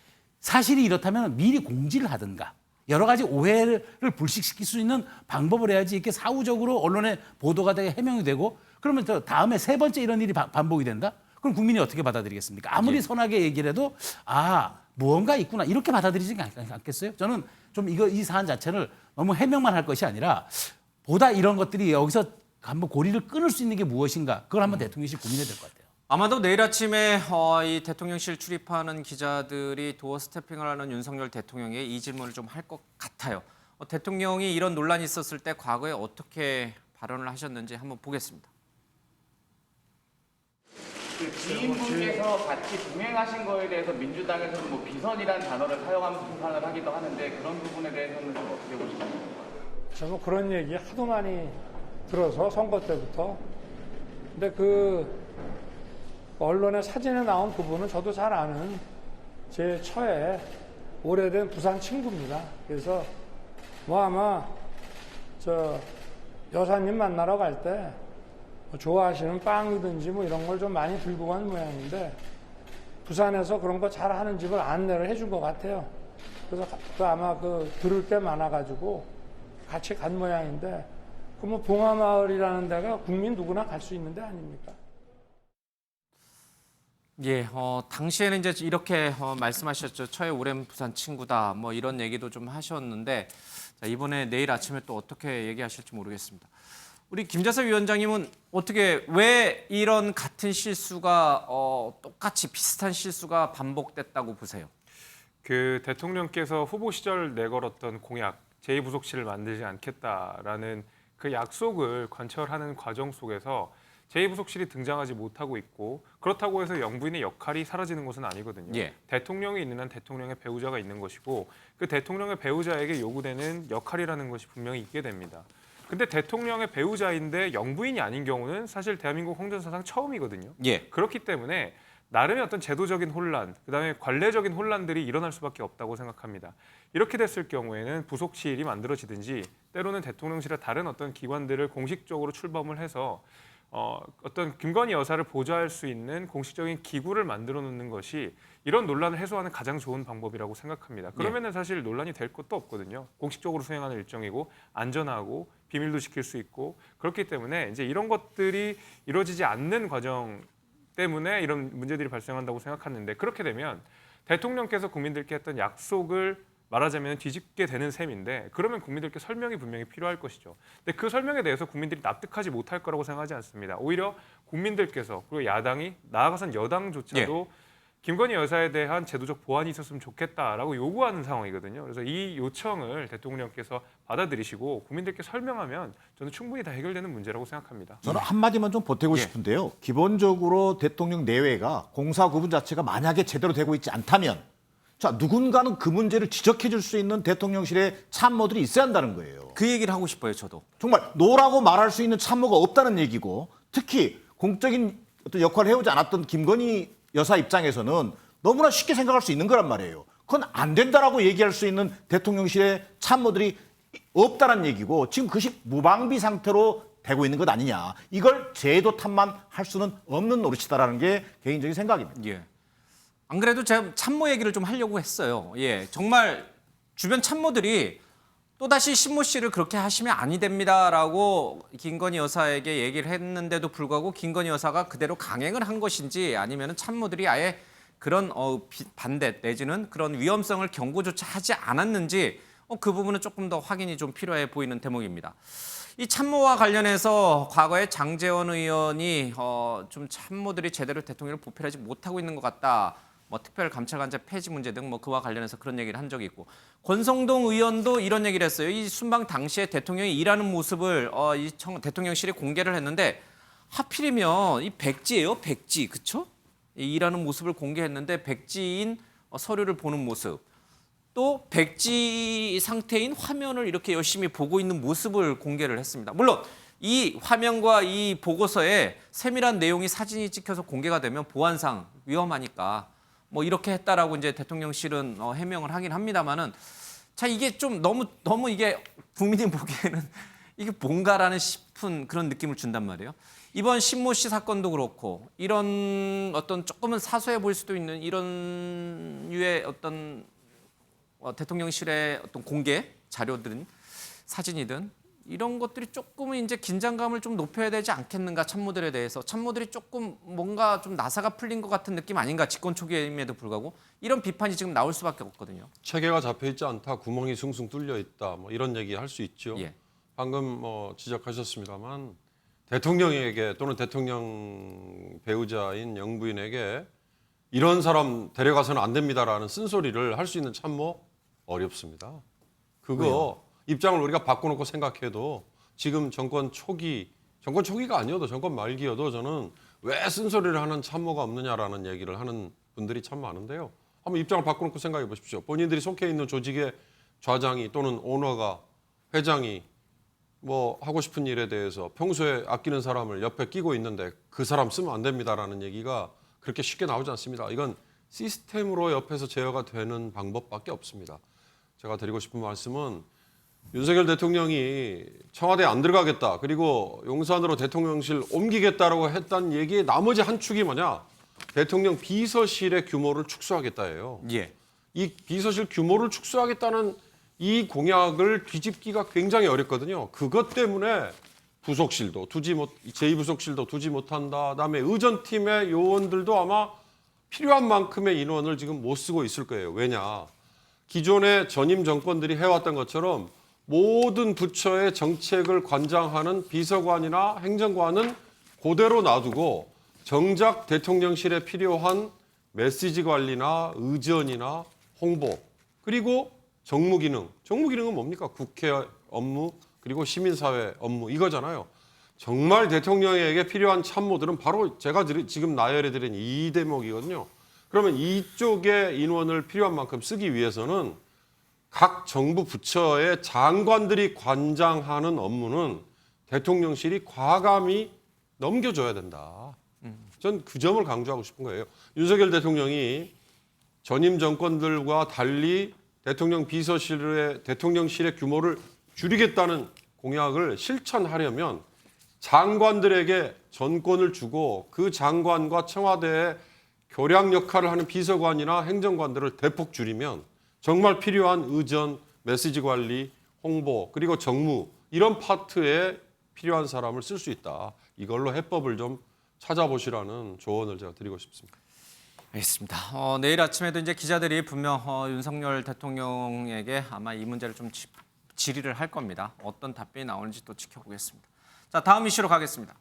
사실이 이렇다면 미리 공지를 하든가 여러 가지 오해를 불식시킬 수 있는 방법을 해야지 이렇게 사후적으로 언론에 보도가 되게 해명이 되고 그러면 또 다음에 세 번째 이런 일이 반복이 된다? 그럼 국민이 어떻게 받아들이겠습니까? 아무리 선하게 얘기를 해도 아 무언가 있구나 이렇게 받아들이지 않겠어요? 저는 좀 이 사안 자체를 너무 해명만 할 것이 아니라 보다 이런 것들이 여기서 한번 고리를 끊을 수 있는 게 무엇인가 그걸 한번 대통령실이 고민해야 될 것 같아요. 아마도 내일 아침에 이 대통령실 출입하는 기자들이 도어 스태핑을 하는 윤석열 대통령에게 이 질문을 좀 할 것 같아요. 대통령이 이런 논란이 있었을 때 과거에 어떻게 발언을 하셨는지 한번 보겠습니다. 지인분께서 같이 동행하신 거에 대해서 민주당에서는 뭐 비선이라는 단어를 사용하면서 비판을 하기도 하는데 그런 부분에 대해서는 좀 어떻게 보시나요? 저는 그런 얘기 하도 많이 들어서 선거 때부터. 근데 언론에 사진에 나온 그분은 저도 잘 아는 제 처의 오래된 부산 친구입니다. 그래서 아마 여사님 만나러 갈 때 좋아하시는 빵이든지 이런 걸 좀 많이 들고 간 모양인데 부산에서 그런 거 잘 하는 집을 안내를 해준 것 같아요. 그래서 아마 들을 게 많아가지고 같이 간 모양인데 봉하마을이라는 데가 국민 누구나 갈 수 있는 데 아닙니까? 예, 당시에는 이제 이렇게 말씀하셨죠. 처의 오랜 부산 친구다. 이런 얘기도 좀 하셨는데 자, 이번에 내일 아침에 또 어떻게 얘기하실지 모르겠습니다. 우리 김재섭 위원장님은 왜 이런 같은 실수가 똑같이 비슷한 실수가 반복됐다고 보세요? 그 대통령께서 후보 시절 내걸었던 공약 제2부속실을 만들지 않겠다라는 그 약속을 관철하는 과정 속에서 제2부속실이 등장하지 못하고 있고 그렇다고 해서 영부인의 역할이 사라지는 것은 아니거든요. 예. 대통령이 있는 한 대통령의 배우자가 있는 것이고 그 대통령의 배우자에게 요구되는 역할이라는 것이 분명히 있게 됩니다. 근데 대통령의 배우자인데 영부인이 아닌 경우는 사실 대한민국 홍전사상 처음이거든요. 예. 그렇기 때문에 나름의 어떤 제도적인 혼란, 그다음에 관례적인 혼란들이 일어날 수밖에 없다고 생각합니다. 이렇게 됐을 경우에는 부속실이 만들어지든지 때로는 대통령실의 다른 어떤 기관들을 공식적으로 출범을 해서 어떤 김건희 여사를 보좌할 수 있는 공식적인 기구를 만들어 놓는 것이 이런 논란을 해소하는 가장 좋은 방법이라고 생각합니다. 그러면은 사실 논란이 될 것도 없거든요. 공식적으로 수행하는 일정이고 안전하고 비밀도 지킬 수 있고 그렇기 때문에 이제 이런 것들이 이루어지지 않는 과정 때문에 이런 문제들이 발생한다고 생각하는데 그렇게 되면 대통령께서 국민들께 했던 약속을 말하자면 뒤집게 되는 셈인데 그러면 국민들께 설명이 분명히 필요할 것이죠. 근데 그 설명에 대해서 국민들이 납득하지 못할 거라고 생각하지 않습니다. 오히려 국민들께서 그리고 야당이 나아가선 여당조차도 김건희 여사에 대한 제도적 보완이 있었으면 좋겠다라고 요구하는 상황이거든요. 그래서 이 요청을 대통령께서 받아들이시고 국민들께 설명하면 저는 충분히 다 해결되는 문제라고 생각합니다. 저는 한마디만 좀 보태고 싶은데요. 기본적으로 대통령 내외가 공사 구분 자체가 만약에 제대로 되고 있지 않다면 자, 누군가는 그 문제를 지적해 줄 수 있는 대통령실의 참모들이 있어야 한다는 거예요. 그 얘기를 하고 싶어요, 저도. 정말 노라고 말할 수 있는 참모가 없다는 얘기고 특히 공적인 어떤 역할을 해오지 않았던 김건희 여사 입장에서는 너무나 쉽게 생각할 수 있는 거란 말이에요. 그건 안 된다라고 얘기할 수 있는 대통령실의 참모들이 없다는 얘기고 지금 그것이 무방비 상태로 되고 있는 것 아니냐. 이걸 제도 탓만 할 수는 없는 노릇이다라는 게 개인적인 생각입니다. 예. 안 그래도 제가 참모 얘기를 좀 하려고 했어요. 예, 정말 주변 참모들이 또다시 신모 씨를 그렇게 하시면 아니 됩니다라고 김건희 여사에게 얘기를 했는데도 불구하고 김건희 여사가 그대로 강행을 한 것인지 아니면 참모들이 아예 그런 반대 내지는 그런 위험성을 경고조차 하지 않았는지 그 부분은 조금 더 확인이 좀 필요해 보이는 대목입니다. 이 참모와 관련해서 과거에 장제원 의원이 좀 참모들이 제대로 대통령을 보필하지 못하고 있는 것 같다. 뭐 특별감찰관제 폐지 문제 등 뭐 그와 관련해서 그런 얘기를 한 적이 있고 권성동 의원도 이런 얘기를 했어요. 이 순방 당시에 대통령이 일하는 모습을 대통령실이 공개를 했는데 하필이면 이 백지예요, 백지, 그렇죠? 일하는 모습을 공개했는데 백지인 서류를 보는 모습, 또 백지 상태인 화면을 이렇게 열심히 보고 있는 모습을 공개를 했습니다. 물론 이 화면과 이 보고서에 세밀한 내용이 사진이 찍혀서 공개가 되면 보안상 위험하니까 뭐 이렇게 했다라고 이제 대통령실은 해명을 하긴 합니다만은 자 이게 좀 너무 이게 국민이 보기에는 이게 뭔가라는 싶은 그런 느낌을 준단 말이에요. 이번 신모 씨 사건도 그렇고 이런 어떤 조금은 사소해 보일 수도 있는 이런 유의 어떤 대통령실의 어떤 공개 자료들은 사진이든 이런 것들이 조금은 이제 긴장감을 좀 높여야 되지 않겠는가 참모들에 대해서 참모들이 조금 뭔가 좀 나사가 풀린 것 같은 느낌 아닌가 집권 초기임에도 불구하고 이런 비판이 지금 나올 수밖에 없거든요. 체계가 잡혀 있지 않다, 구멍이 숭숭 뚫려 있다, 뭐 이런 얘기 할 수 있죠. 예. 방금 뭐 지적하셨습니다만 대통령에게 또는 대통령 배우자인 영부인에게 이런 사람 데려가서는 안 됩니다라는 쓴소리를 할 수 있는 참모 어렵습니다. 그거 왜요? 입장을 우리가 바꿔놓고 생각해도 지금 정권 초기가 아니어도 정권 말기여도 저는 왜 쓴소리를 하는 참모가 없느냐라는 얘기를 하는 분들이 참 많은데요. 한번 입장을 바꿔놓고 생각해 보십시오. 본인들이 속해 있는 조직의 좌장이 또는 오너가 회장이 뭐 하고 싶은 일에 대해서 평소에 아끼는 사람을 옆에 끼고 있는데 그 사람 쓰면 안 됩니다라는 얘기가 그렇게 쉽게 나오지 않습니다. 이건 시스템으로 옆에서 제어가 되는 방법밖에 없습니다. 제가 드리고 싶은 말씀은 윤석열 대통령이 청와대에 안 들어가겠다. 그리고 용산으로 대통령실 옮기겠다라고 했다는 얘기의 나머지 한 축이 뭐냐? 대통령 비서실의 규모를 축소하겠다예요. 예. 이 비서실 규모를 축소하겠다는 이 공약을 뒤집기가 굉장히 어렵거든요. 그것 때문에 부속실도 제2부속실도 두지 못한다. 그다음에 의전팀의 요원들도 아마 필요한 만큼의 인원을 지금 못 쓰고 있을 거예요. 왜냐? 기존의 전임 정권들이 해왔던 것처럼 모든 부처의 정책을 관장하는 비서관이나 행정관은 그대로 놔두고 정작 대통령실에 필요한 메시지 관리나 의전이나 홍보 그리고 정무기능은 뭡니까? 국회 업무 그리고 시민사회 업무 이거잖아요. 정말 대통령에게 필요한 참모들은 바로 제가 지금 나열해드린 이 대목이거든요. 그러면 이쪽에 인원을 필요한 만큼 쓰기 위해서는 각 정부 부처의 장관들이 관장하는 업무는 대통령실이 과감히 넘겨줘야 된다. 전 그 점을 강조하고 싶은 거예요. 윤석열 대통령이 전임 정권들과 달리 대통령 비서실의 대통령실의 규모를 줄이겠다는 공약을 실천하려면 장관들에게 전권을 주고 그 장관과 청와대의 교량 역할을 하는 비서관이나 행정관들을 대폭 줄이면 정말 필요한 의전, 메시지 관리, 홍보 그리고 정무 이런 파트에 필요한 사람을 쓸 수 있다. 이걸로 해법을 좀 찾아보시라는 조언을 제가 드리고 싶습니다. 알겠습니다. 내일 아침에도 이제 기자들이 분명 윤석열 대통령에게 아마 이 문제를 좀 질의를 할 겁니다. 어떤 답변이 나오는지 또 지켜보겠습니다. 자, 다음 이슈로 가겠습니다.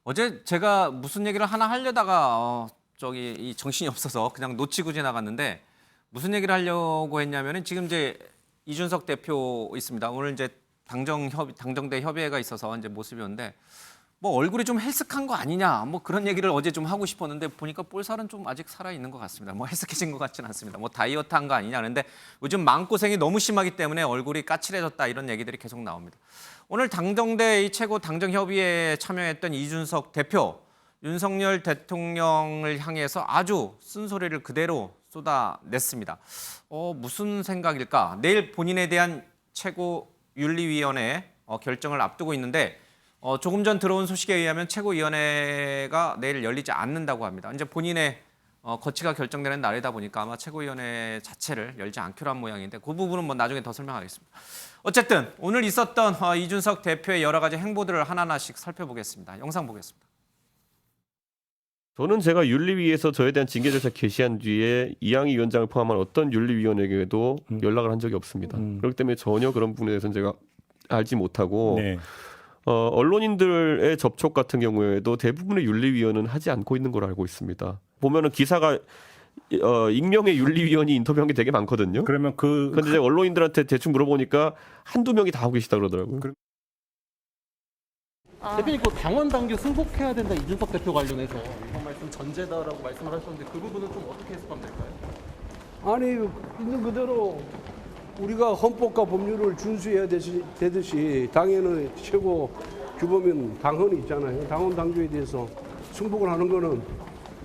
어제 제가 무슨 얘기를 하나 하려다가 저기 이 정신이 없어서 그냥 놓치고 지나갔는데 무슨 얘기를 하려고 했냐면은 지금 이제 이준석 대표 있습니다. 오늘 이제 당정대 협의회가 있어서 이제 모습이었는데 뭐 얼굴이 좀 헬스한 거 아니냐 뭐 그런 얘기를 어제 좀 하고 싶었는데 보니까 볼살은 좀 아직 살아 있는 것 같습니다. 뭐 헬스해진 것 같지는 않습니다. 뭐 다이어트한 거 아니냐 하는데 요즘 마음고생이 너무 심하기 때문에 얼굴이 까칠해졌다 이런 얘기들이 계속 나옵니다. 오늘 당정대 이 최고 당정협의회에 참여했던 이준석 대표 윤석열 대통령을 향해서 아주 쓴소리를 그대로 쏟아냈습니다. 무슨 생각일까? 내일 본인에 대한 최고윤리위원회 결정을 앞두고 있는데 조금 전 들어온 소식에 의하면 최고위원회가 내일 열리지 않는다고 합니다. 이제 본인의 거취가 결정되는 날이다 보니까 아마 최고위원회 자체를 열지 않기로 한 모양인데 그 부분은 뭐 나중에 더 설명하겠습니다. 어쨌든 오늘 있었던 이준석 대표의 여러 가지 행보들을 하나하나씩 살펴보겠습니다. 영상 보겠습니다. 저는 제가 윤리위에서 저에 대한 징계 절차 개시한 뒤에 이양희 위원장을 포함한 어떤 윤리위원에게도 연락을 한 적이 없습니다. 그렇기 때문에 전혀 그런 부분에 대해서는 제가 알지 못하고 네. 언론인들의 접촉 같은 경우에도 대부분의 윤리위원은 하지 않고 있는 걸로 알고 있습니다. 보면은 기사가 익명의 윤리위원이 인터뷰한 게 되게 많거든요. 그러면 근데 제가 언론인들한테 대충 물어보니까 한두 명이 다 하고 계시다 그러더라고요. 대표님, 그 당원 당규 승복해야 된다 이준석 대표 관련해서 그 말씀 전제다라고 말씀을 하셨는데 그 부분은 좀 어떻게 해석하면 될까요? 아니 있는 그대로 우리가 헌법과 법률을 준수해야 되듯이 당연히 최고 규범인 당헌이 있잖아요. 당헌 당규에 대해서 승복을 하는 거는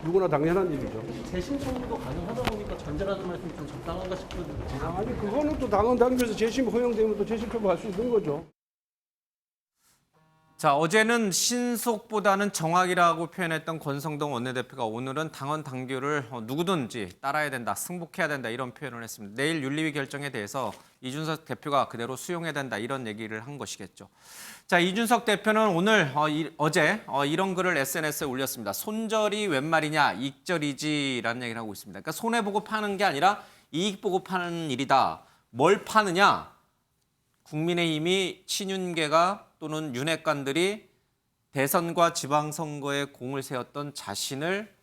누구나 당연한 일이죠. 재심 청구도 가능하다 보니까 전제라는 말씀이 좀 적당한가 싶거든요. 아니 그거는 또 당헌 당규에서 재심 허용되면 또 재심 청구할 수 있는 거죠. 자, 어제는 신속보다는 정확이라고 표현했던 권성동 원내대표가 오늘은 당헌 당규를 누구든지 따라야 된다, 승복해야 된다 이런 표현을 했습니다. 내일 윤리위 결정에 대해서 이준석 대표가 그대로 수용해야 된다 이런 얘기를 한 것이겠죠. 자, 이준석 대표는 오늘 어제 이런 글을 SNS에 올렸습니다. 손절이 웬 말이냐, 익절이지라는 얘기를 하고 있습니다. 그러니까 손해보고 파는 게 아니라 이익 보고 파는 일이다. 뭘 파느냐? 국민의힘이 친윤계가 또는 윤핵관들이 대선과 지방선거에 공을 세웠던 자신을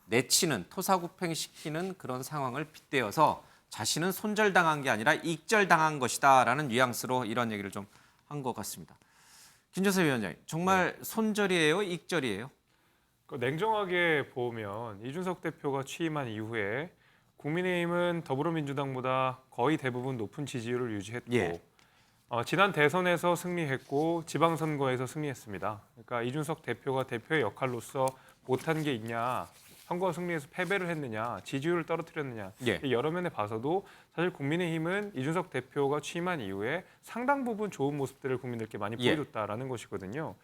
내치는, 토사구팽시키는 그런 상황을 빗대어서 자신은 손절당한 게 아니라 익절당한 것이다라는 뉘앙스로 이런 얘기를 좀 한 것 같습니다. 김재섭 위원장님, 정말 손절이에요? 익절이에요? 냉정하게 보면 이준석 대표가 취임한 이후에 국민의힘은 더불어민주당보다 거의 대부분 높은 지지율을 유지했고 예. 지난 대선에서 승리했고 지방선거에서 승리했습니다. 그러니까 이준석 대표가 대표의 역할로서 못한 게 있냐, 선거 승리에서 패배를 했느냐, 지지율을 떨어뜨렸느냐 예. 여러 면에 봐서도 사실 국민의힘은 이준석 대표가 취임한 이후에 상당 부분 좋은 모습들을 국민들께 많이 보여줬다라는 것이거든요.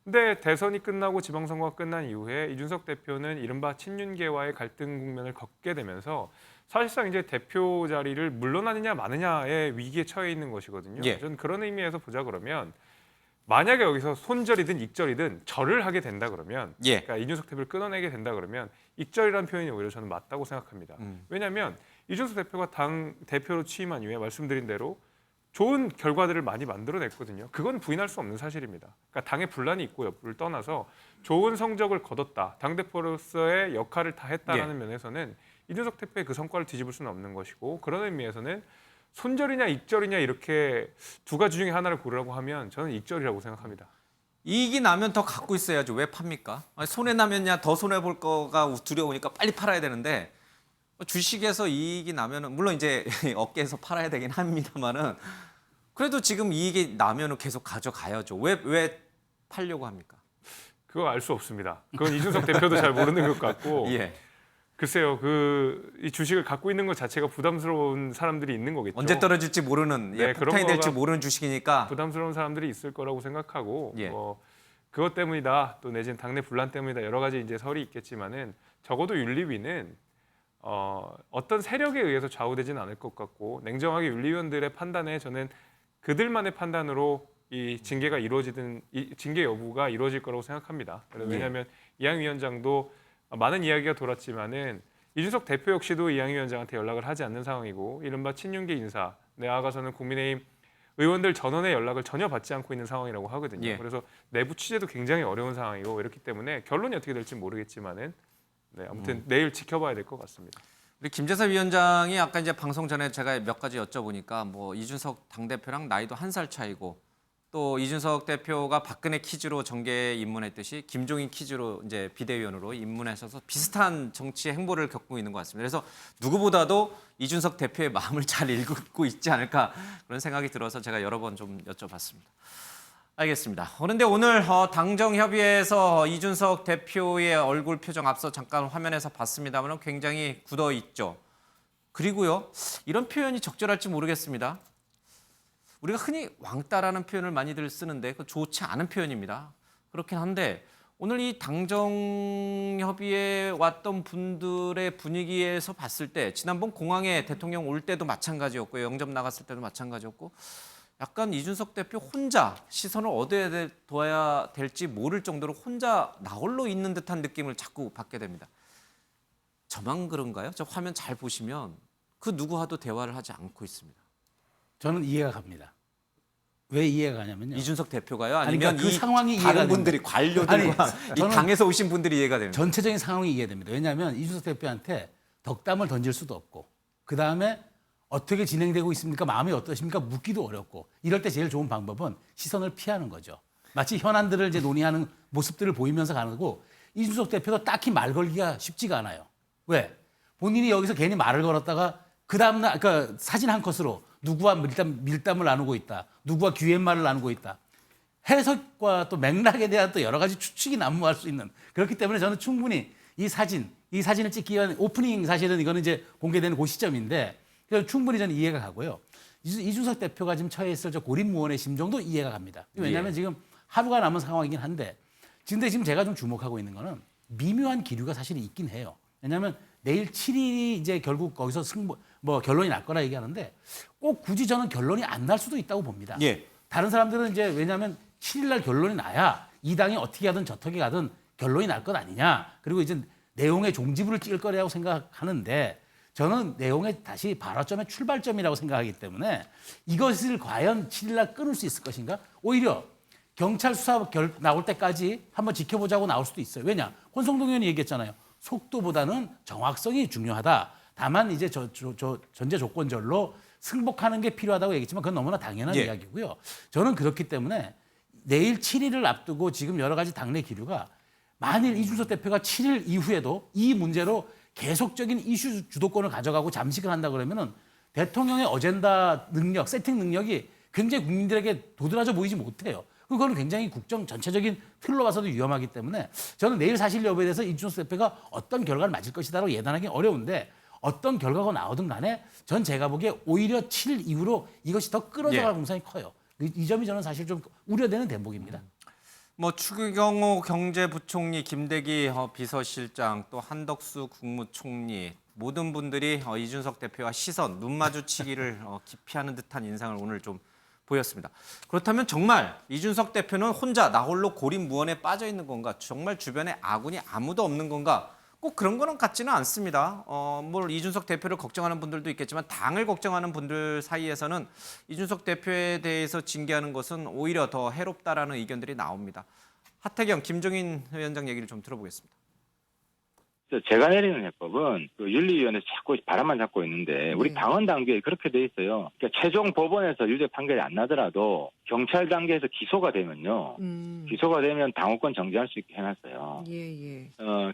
근데 대선이 끝나고 지방선거가 끝난 이후에 이준석 대표는 이른바 친윤계와의 갈등 국면을 겪게 되면서 사실상 이제 대표 자리를 물러나느냐 마느냐의 위기에 처해 있는 것이거든요. 예. 저는 그런 의미에서 보자 그러면 만약에 여기서 손절이든 익절이든 절을 하게 된다 그러면 예. 그러니까 이준석 대표를 끊어내게 된다 그러면 익절이라는 표현이 오히려 저는 맞다고 생각합니다. 왜냐하면 이준석 대표가 당 대표로 취임한 이후에 말씀드린 대로 좋은 결과들을 많이 만들어냈거든요. 그건 부인할 수 없는 사실입니다. 그러니까 당에 분란이 있고 여부를 떠나서 좋은 성적을 거뒀다. 당대표로서의 역할을 다 했다라는 면에서는 이준석 대표의 그 성과를 뒤집을 수는 없는 것이고 그런 의미에서는 손절이냐 익절이냐 이렇게 두 가지 중에 하나를 고르라고 하면 저는 익절이라고 생각합니다. 이익이 나면 더 갖고 있어야죠. 왜 팝니까? 손해 나면야 더 손해 볼 거가 두려우니까 빨리 팔아야 되는데 주식에서 이익이 나면은 물론 이제 업계에서 팔아야 되긴 합니다만은 그래도 지금 이익이 나면은 계속 가져가야죠. 왜 팔려고 합니까? 그거 알 수 없습니다. 그건 이준석 대표도 잘 모르는 것 같고. 예. 글쎄요, 이 주식을 갖고 있는 것 자체가 부담스러운 사람들이 있는 거겠죠. 언제 떨어질지 모르는, 폭탄이 될지 모르는 주식이니까. 부담스러운 사람들이 있을 거라고 생각하고, 예. 그것 때문이다, 또 내지는 당내 분란 때문이다 여러 가지 이제 설이 있겠지만은 적어도 윤리위는 어떤 세력에 의해서 좌우되지는 않을 것 같고 냉정하게 윤리위원들의 판단에 저는 그들만의 판단으로 이 징계가 이루어지든 이 징계 여부가 이루어질 거라고 생각합니다. 왜냐하면 이양희 위원장도 많은 이야기가 돌았지만은 이준석 대표 역시도 이양희 위원장한테 연락을 하지 않는 상황이고 이른바 친윤계 인사, 나아가서는 국민의힘 의원들 전원의 연락을 전혀 받지 않고 있는 상황이라고 하거든요. 예. 그래서 내부 취재도 굉장히 어려운 상황이고 이렇기 때문에 결론이 어떻게 될지 모르겠지만은 네, 아무튼 내일 지켜봐야 될 것 같습니다. 우리 김재사 위원장이 아까 이제 방송 전에 제가 몇 가지 여쭤보니까 뭐 이준석 당대표랑 나이도 1살 차이고 또 이준석 대표가 박근혜 퀴즈로 정계에 입문했듯이 김종인 퀴즈로 이제 비대위원으로 입문하셔서 비슷한 정치의 행보를 겪고 있는 것 같습니다. 그래서 누구보다도 이준석 대표의 마음을 잘 읽고 있지 않을까 그런 생각이 들어서 제가 여러 번 좀 여쭤봤습니다. 알겠습니다. 그런데 오늘 당정협의회에서 이준석 대표의 얼굴 표정 앞서 잠깐 화면에서 봤습니다만 굉장히 굳어 있죠. 그리고요, 이런 표현이 적절할지 모르겠습니다. 우리가 흔히 왕따라는 표현을 많이들 쓰는데 그 좋지 않은 표현입니다. 그렇긴 한데 오늘 이 당정협의회에 왔던 분들의 분위기에서 봤을 때 지난번 공항에 대통령 올 때도 마찬가지였고 영접 나갔을 때도 마찬가지였고 약간 이준석 대표 혼자 시선을 어디에 둬야 될지 모를 정도로 혼자 나홀로 있는 듯한 느낌을 자꾸 받게 됩니다. 저만 그런가요? 저 화면 잘 보시면 그 누구와도 대화를 하지 않고 있습니다. 저는 이해가 갑니다. 왜 이해가 가냐면요. 이준석 대표가요? 아니면 그러니까 그 상황이 이해가 다른 분들이 관료들과 이 당에서 오신 분들이 이해가 됩니다. 전체적인 상황이 이해됩니다. 왜냐하면 이준석 대표한테 덕담을 던질 수도 없고 그다음에 어떻게 진행되고 있습니까? 마음이 어떠십니까? 묻기도 어렵고 이럴 때 제일 좋은 방법은 시선을 피하는 거죠. 마치 현안들을 이제 논의하는 모습들을 보이면서 가는 거고 이준석 대표도 딱히 말 걸기가 쉽지가 않아요. 왜? 본인이 여기서 괜히 말을 걸었다가 그 다음날 그러니까 사진 한 컷으로 누구와 밀담을 나누고 있다. 누구와 귀옛말을 나누고 있다. 해석과 또 맥락에 대한 또 여러 가지 추측이 난무할 수 있는 그렇기 때문에 저는 충분히 이 사진을 찍기 위한 오프닝 사실은 이거는 이제 공개되는 그 시점인데 충분히 저는 이해가 가고요. 이준석 대표가 지금 처해 있을 저 고립무원의 심정도 이해가 갑니다. 왜냐하면 지금 하루가 남은 상황이긴 한데 근데 지금 제가 좀 주목하고 있는 거는 미묘한 기류가 사실 있긴 해요. 왜냐하면 내일 7일이 이제 결국 거기서 결론이 날 거라 얘기하는데 꼭 굳이 저는 결론이 안 날 수도 있다고 봅니다. 예. 다른 사람들은 이제 왜냐하면 7일 날 결론이 나야 이 당이 어떻게 하든 저떻게 가든 결론이 날 것 아니냐. 그리고 이제 내용의 종지부를 찍을 거라고 생각하는데 저는 내용의 다시 발화점의 출발점이라고 생각하기 때문에 이것을 과연 7일 날 끊을 수 있을 것인가? 오히려 경찰 수사 나올 때까지 한번 지켜보자고 나올 수도 있어요. 왜냐? 권성동 의원이 얘기했잖아요. 속도보다는 정확성이 중요하다. 다만 이제 전제 조건절로 승복하는 게 필요하다고 얘기했지만 그건 너무나 당연한 이야기고요. 저는 그렇기 때문에 내일 7일을 앞두고 지금 여러 가지 당내 기류가 만일 이준석 대표가 7일 이후에도 이 문제로 계속적인 이슈 주도권을 가져가고 잠식을 한다 그러면은 대통령의 어젠다 능력, 세팅 능력이 굉장히 국민들에게 도드라져 보이지 못해요. 그거는 굉장히 국정 전체적인 틀로 봐서도 위험하기 때문에 저는 내일 사실 여부에 대해서 이준석 대표가 어떤 결과를 맞을 것이다라고 예단하기 어려운데 어떤 결과가 나오든 간에 전 제가 보기에 오히려 7일 이후로 이것이 더 끌어져갈 가능성이 커요. 이 점이 저는 사실 좀 우려되는 대목입니다. 뭐 추경호 경제부총리, 김대기 비서실장, 또 한덕수 국무총리 모든 분들이 이준석 대표와 시선, 눈 마주치기를 기피하는 듯한 인상을 오늘 좀 보였습니다. 그렇다면 정말 이준석 대표는 혼자 나홀로 고립무원에 빠져 있는 건가? 정말 주변에 아군이 아무도 없는 건가? 꼭 그런 거는 같지는 않습니다. 뭘 이준석 대표를 걱정하는 분들도 있겠지만 당을 걱정하는 분들 사이에서는 이준석 대표에 대해서 징계하는 것은 오히려 더 해롭다라는 의견들이 나옵니다. 하태경, 김종인 위원장 얘기를 좀 들어보겠습니다. 제가 내리는 해법은 그 윤리위원회에서 자꾸 바람만 잡고 있는데 우리 당헌 단계에 그렇게 돼 있어요. 그러니까 최종 법원에서 유죄 판결이 안 나더라도 경찰 단계에서 기소가 되면요. 기소가 되면 당원권 정지할 수 있게 해놨어요.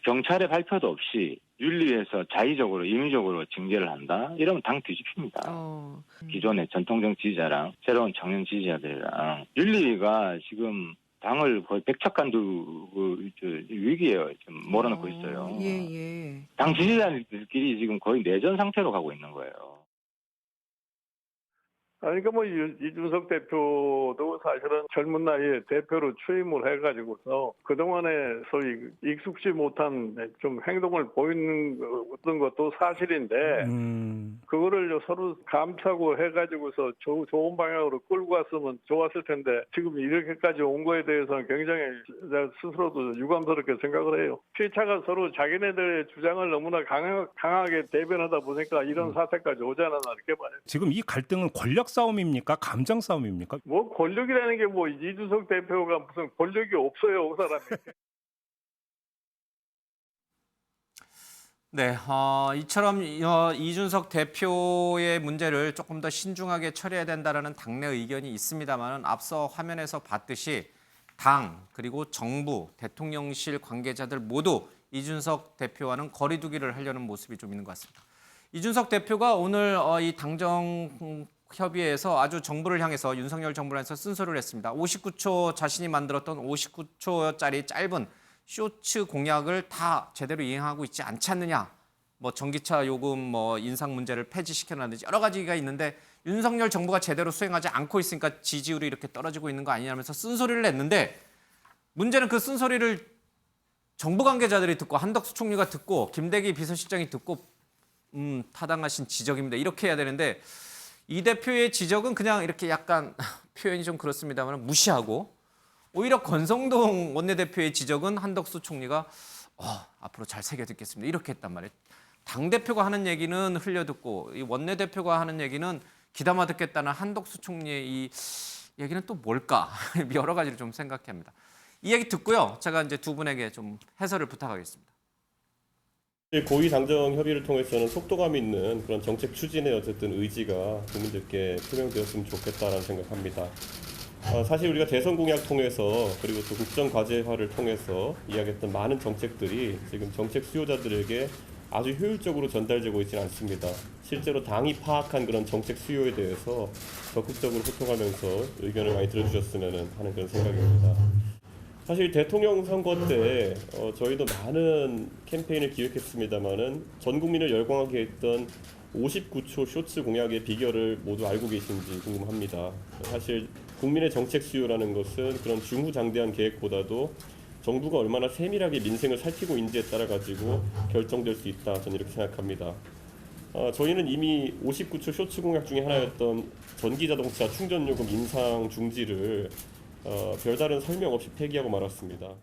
경찰의 발표도 없이 윤리위에서 자의적으로 임의적으로 징계를 한다? 이러면 당 뒤집힙니다. 기존의 전통적 지지자랑 새로운 청년 지지자들이랑 윤리위가 지금 당을 거의 백척간두 위기에 좀 몰아넣고 있어요. 당 지지자들끼리 지금 거의 내전 상태로 가고 있는 거예요. 그러니까 뭐 이준석 대표도 사실은 젊은 나이에 대표로 취임을 해가지고서 그동안에 소위 익숙지 못한 좀 행동을 보이는 어떤 것도 사실인데 그거를 서로 감싸고 해가지고서 좋은 방향으로 끌고 갔으면 좋았을 텐데 지금 이렇게까지 온 거에 대해서는 굉장히 스스로도 유감스럽게 생각을 해요. 피해자가 서로 자기네들의 주장을 너무나 강하게 대변하다 보니까 이런 사태까지 오지 않았나 이렇게 봐요. 지금 이 갈등은 권력 싸움입니까? 감정 싸움입니까? 뭐 권력이라는 게 뭐 이준석 대표가 무슨 권력이 없어요, 그 사람이. 네, 이처럼 이준석 대표의 문제를 조금 더 신중하게 처리해야 된다는 당내 의견이 있습니다만 앞서 화면에서 봤듯이 당 그리고 정부, 대통령실 관계자들 모두 이준석 대표와는 거리 두기를 하려는 모습이 좀 있는 것 같습니다. 이준석 대표가 오늘 이 당정 협의회에서 아주 정부를 향해서 윤석열 정부를 향해서 쓴소리를 했습니다. 59초 자신이 만들었던 59초짜리 짧은 쇼츠 공약을 다 제대로 이행하고 있지 않지 않느냐. 뭐 전기차 요금 뭐 인상 문제를 폐지시켜라든지 여러 가지가 있는데 윤석열 정부가 제대로 수행하지 않고 있으니까 지지율이 이렇게 떨어지고 있는 거 아니냐면서 쓴소리를 냈는데 문제는 그 쓴소리를 정부 관계자들이 듣고 한덕수 총리가 듣고 김대기 비서실장이 듣고 타당하신 지적입니다. 이렇게 해야 되는데 이 대표의 지적은 그냥 이렇게 약간 표현이 좀 그렇습니다만 무시하고 오히려 권성동 원내대표의 지적은 한덕수 총리가 앞으로 잘 새겨 듣겠습니다. 이렇게 했단 말이에요. 당대표가 하는 얘기는 흘려듣고 이 원내대표가 하는 얘기는 귀담아 듣겠다는 한덕수 총리의 이 얘기는 또 뭘까? 여러 가지를 좀 생각해 합니다. 이 얘기 듣고요. 제가 이제 두 분에게 좀 해설을 부탁하겠습니다. 고위 당정 협의를 통해서는 속도감 있는 그런 정책 추진의 어쨌든 의지가 국민들께 표명되었으면 좋겠다라는 생각합니다. 사실 우리가 대선 공약 통해서 그리고 또 국정 과제화를 통해서 이야기했던 많은 정책들이 지금 정책 수요자들에게 아주 효율적으로 전달되고 있지는 않습니다. 실제로 당이 파악한 그런 정책 수요에 대해서 적극적으로 소통하면서 의견을 많이 들어주셨으면 하는 그런 생각입니다. 사실 대통령 선거 때 저희도 많은 캠페인을 기획했습니다마는 전 국민을 열광하게 했던 59초 쇼츠 공약의 비결을 모두 알고 계신지 궁금합니다. 사실 국민의 정책 수요라는 것은 그런 중후장대한 계획보다도 정부가 얼마나 세밀하게 민생을 살피고 있는지에 따라 가지고 결정될 수 있다. 저는 이렇게 생각합니다. 저희는 이미 59초 쇼츠 공약 중에 하나였던 전기자동차 충전요금 인상 중지를 별다른 설명 없이 폐기하고 말았습니다.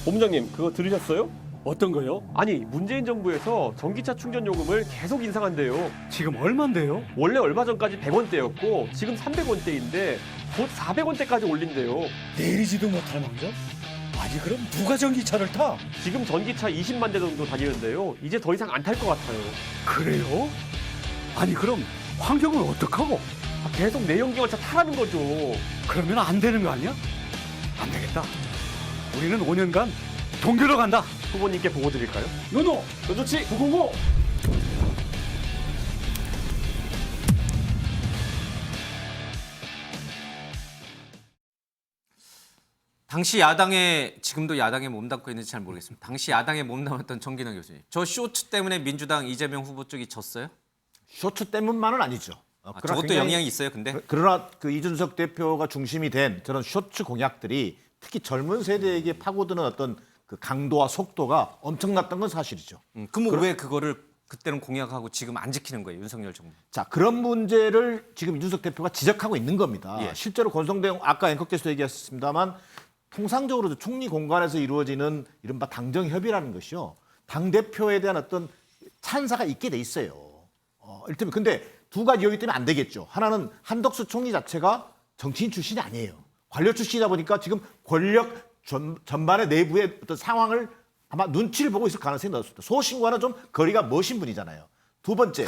본부장님, 그거 들으셨어요? 어떤 거요? 아니, 문재인 정부에서 전기차 충전 요금을 계속 인상한대요. 지금 얼만데요? 원래 얼마 전까지 100원대였고 지금 300원대인데 곧 400원대까지 올린대요. 내리지도 못할 망정? 아니 그럼 누가 전기차를 타? 지금 전기차 20만 대 정도 다니는데요. 이제 더 이상 안 탈 것 같아요. 그래요? 아니 그럼 환경은 어떡하고? 계속 내연기관차 타라는 거죠. 그러면 안 되는 거 아니야? 안 되겠다. 우리는 5년간 동교로 간다. 후보님께 보고 드릴까요? 노노! 너 좋지? 고고고! 당시 야당에 지금도 야당에 몸담고 있는지 잘 모르겠습니다. 당시 야당에 몸담았던 정기능 교수님. 저 쇼츠 때문에 민주당 이재명 후보 쪽이 졌어요? 쇼츠 때문만은 아니죠. 저것도 굉장히, 영향이 있어요, 근데? 그러나 그 이준석 대표가 중심이 된 저런 쇼츠 공약들이 특히 젊은 세대에게 파고드는 어떤 그 강도와 속도가 엄청났던 건 사실이죠. 그럼 왜 그거를 그때는 공약하고 지금 안 지키는 거예요, 윤석열 정부? 자, 그런 문제를 지금 이준석 대표가 지적하고 있는 겁니다. 예. 실제로 권성동 아까 앵커께서 얘기하셨습니다만 통상적으로 총리 공간에서 이루어지는 이른바 당정 협의라는 것이요. 당 대표에 대한 어떤 찬사가 있게 돼 있어요. 이를테면 근데 두 가지 이유 때문에 안 되겠죠. 하나는 한덕수 총리 자체가 정치인 출신이 아니에요. 관료 출신이다 보니까 지금 권력 전반의 내부의 어떤 상황을 아마 눈치를 보고 있을 가능성이 높습니다. 소신과는 좀 거리가 먼신 분이잖아요. 두 번째,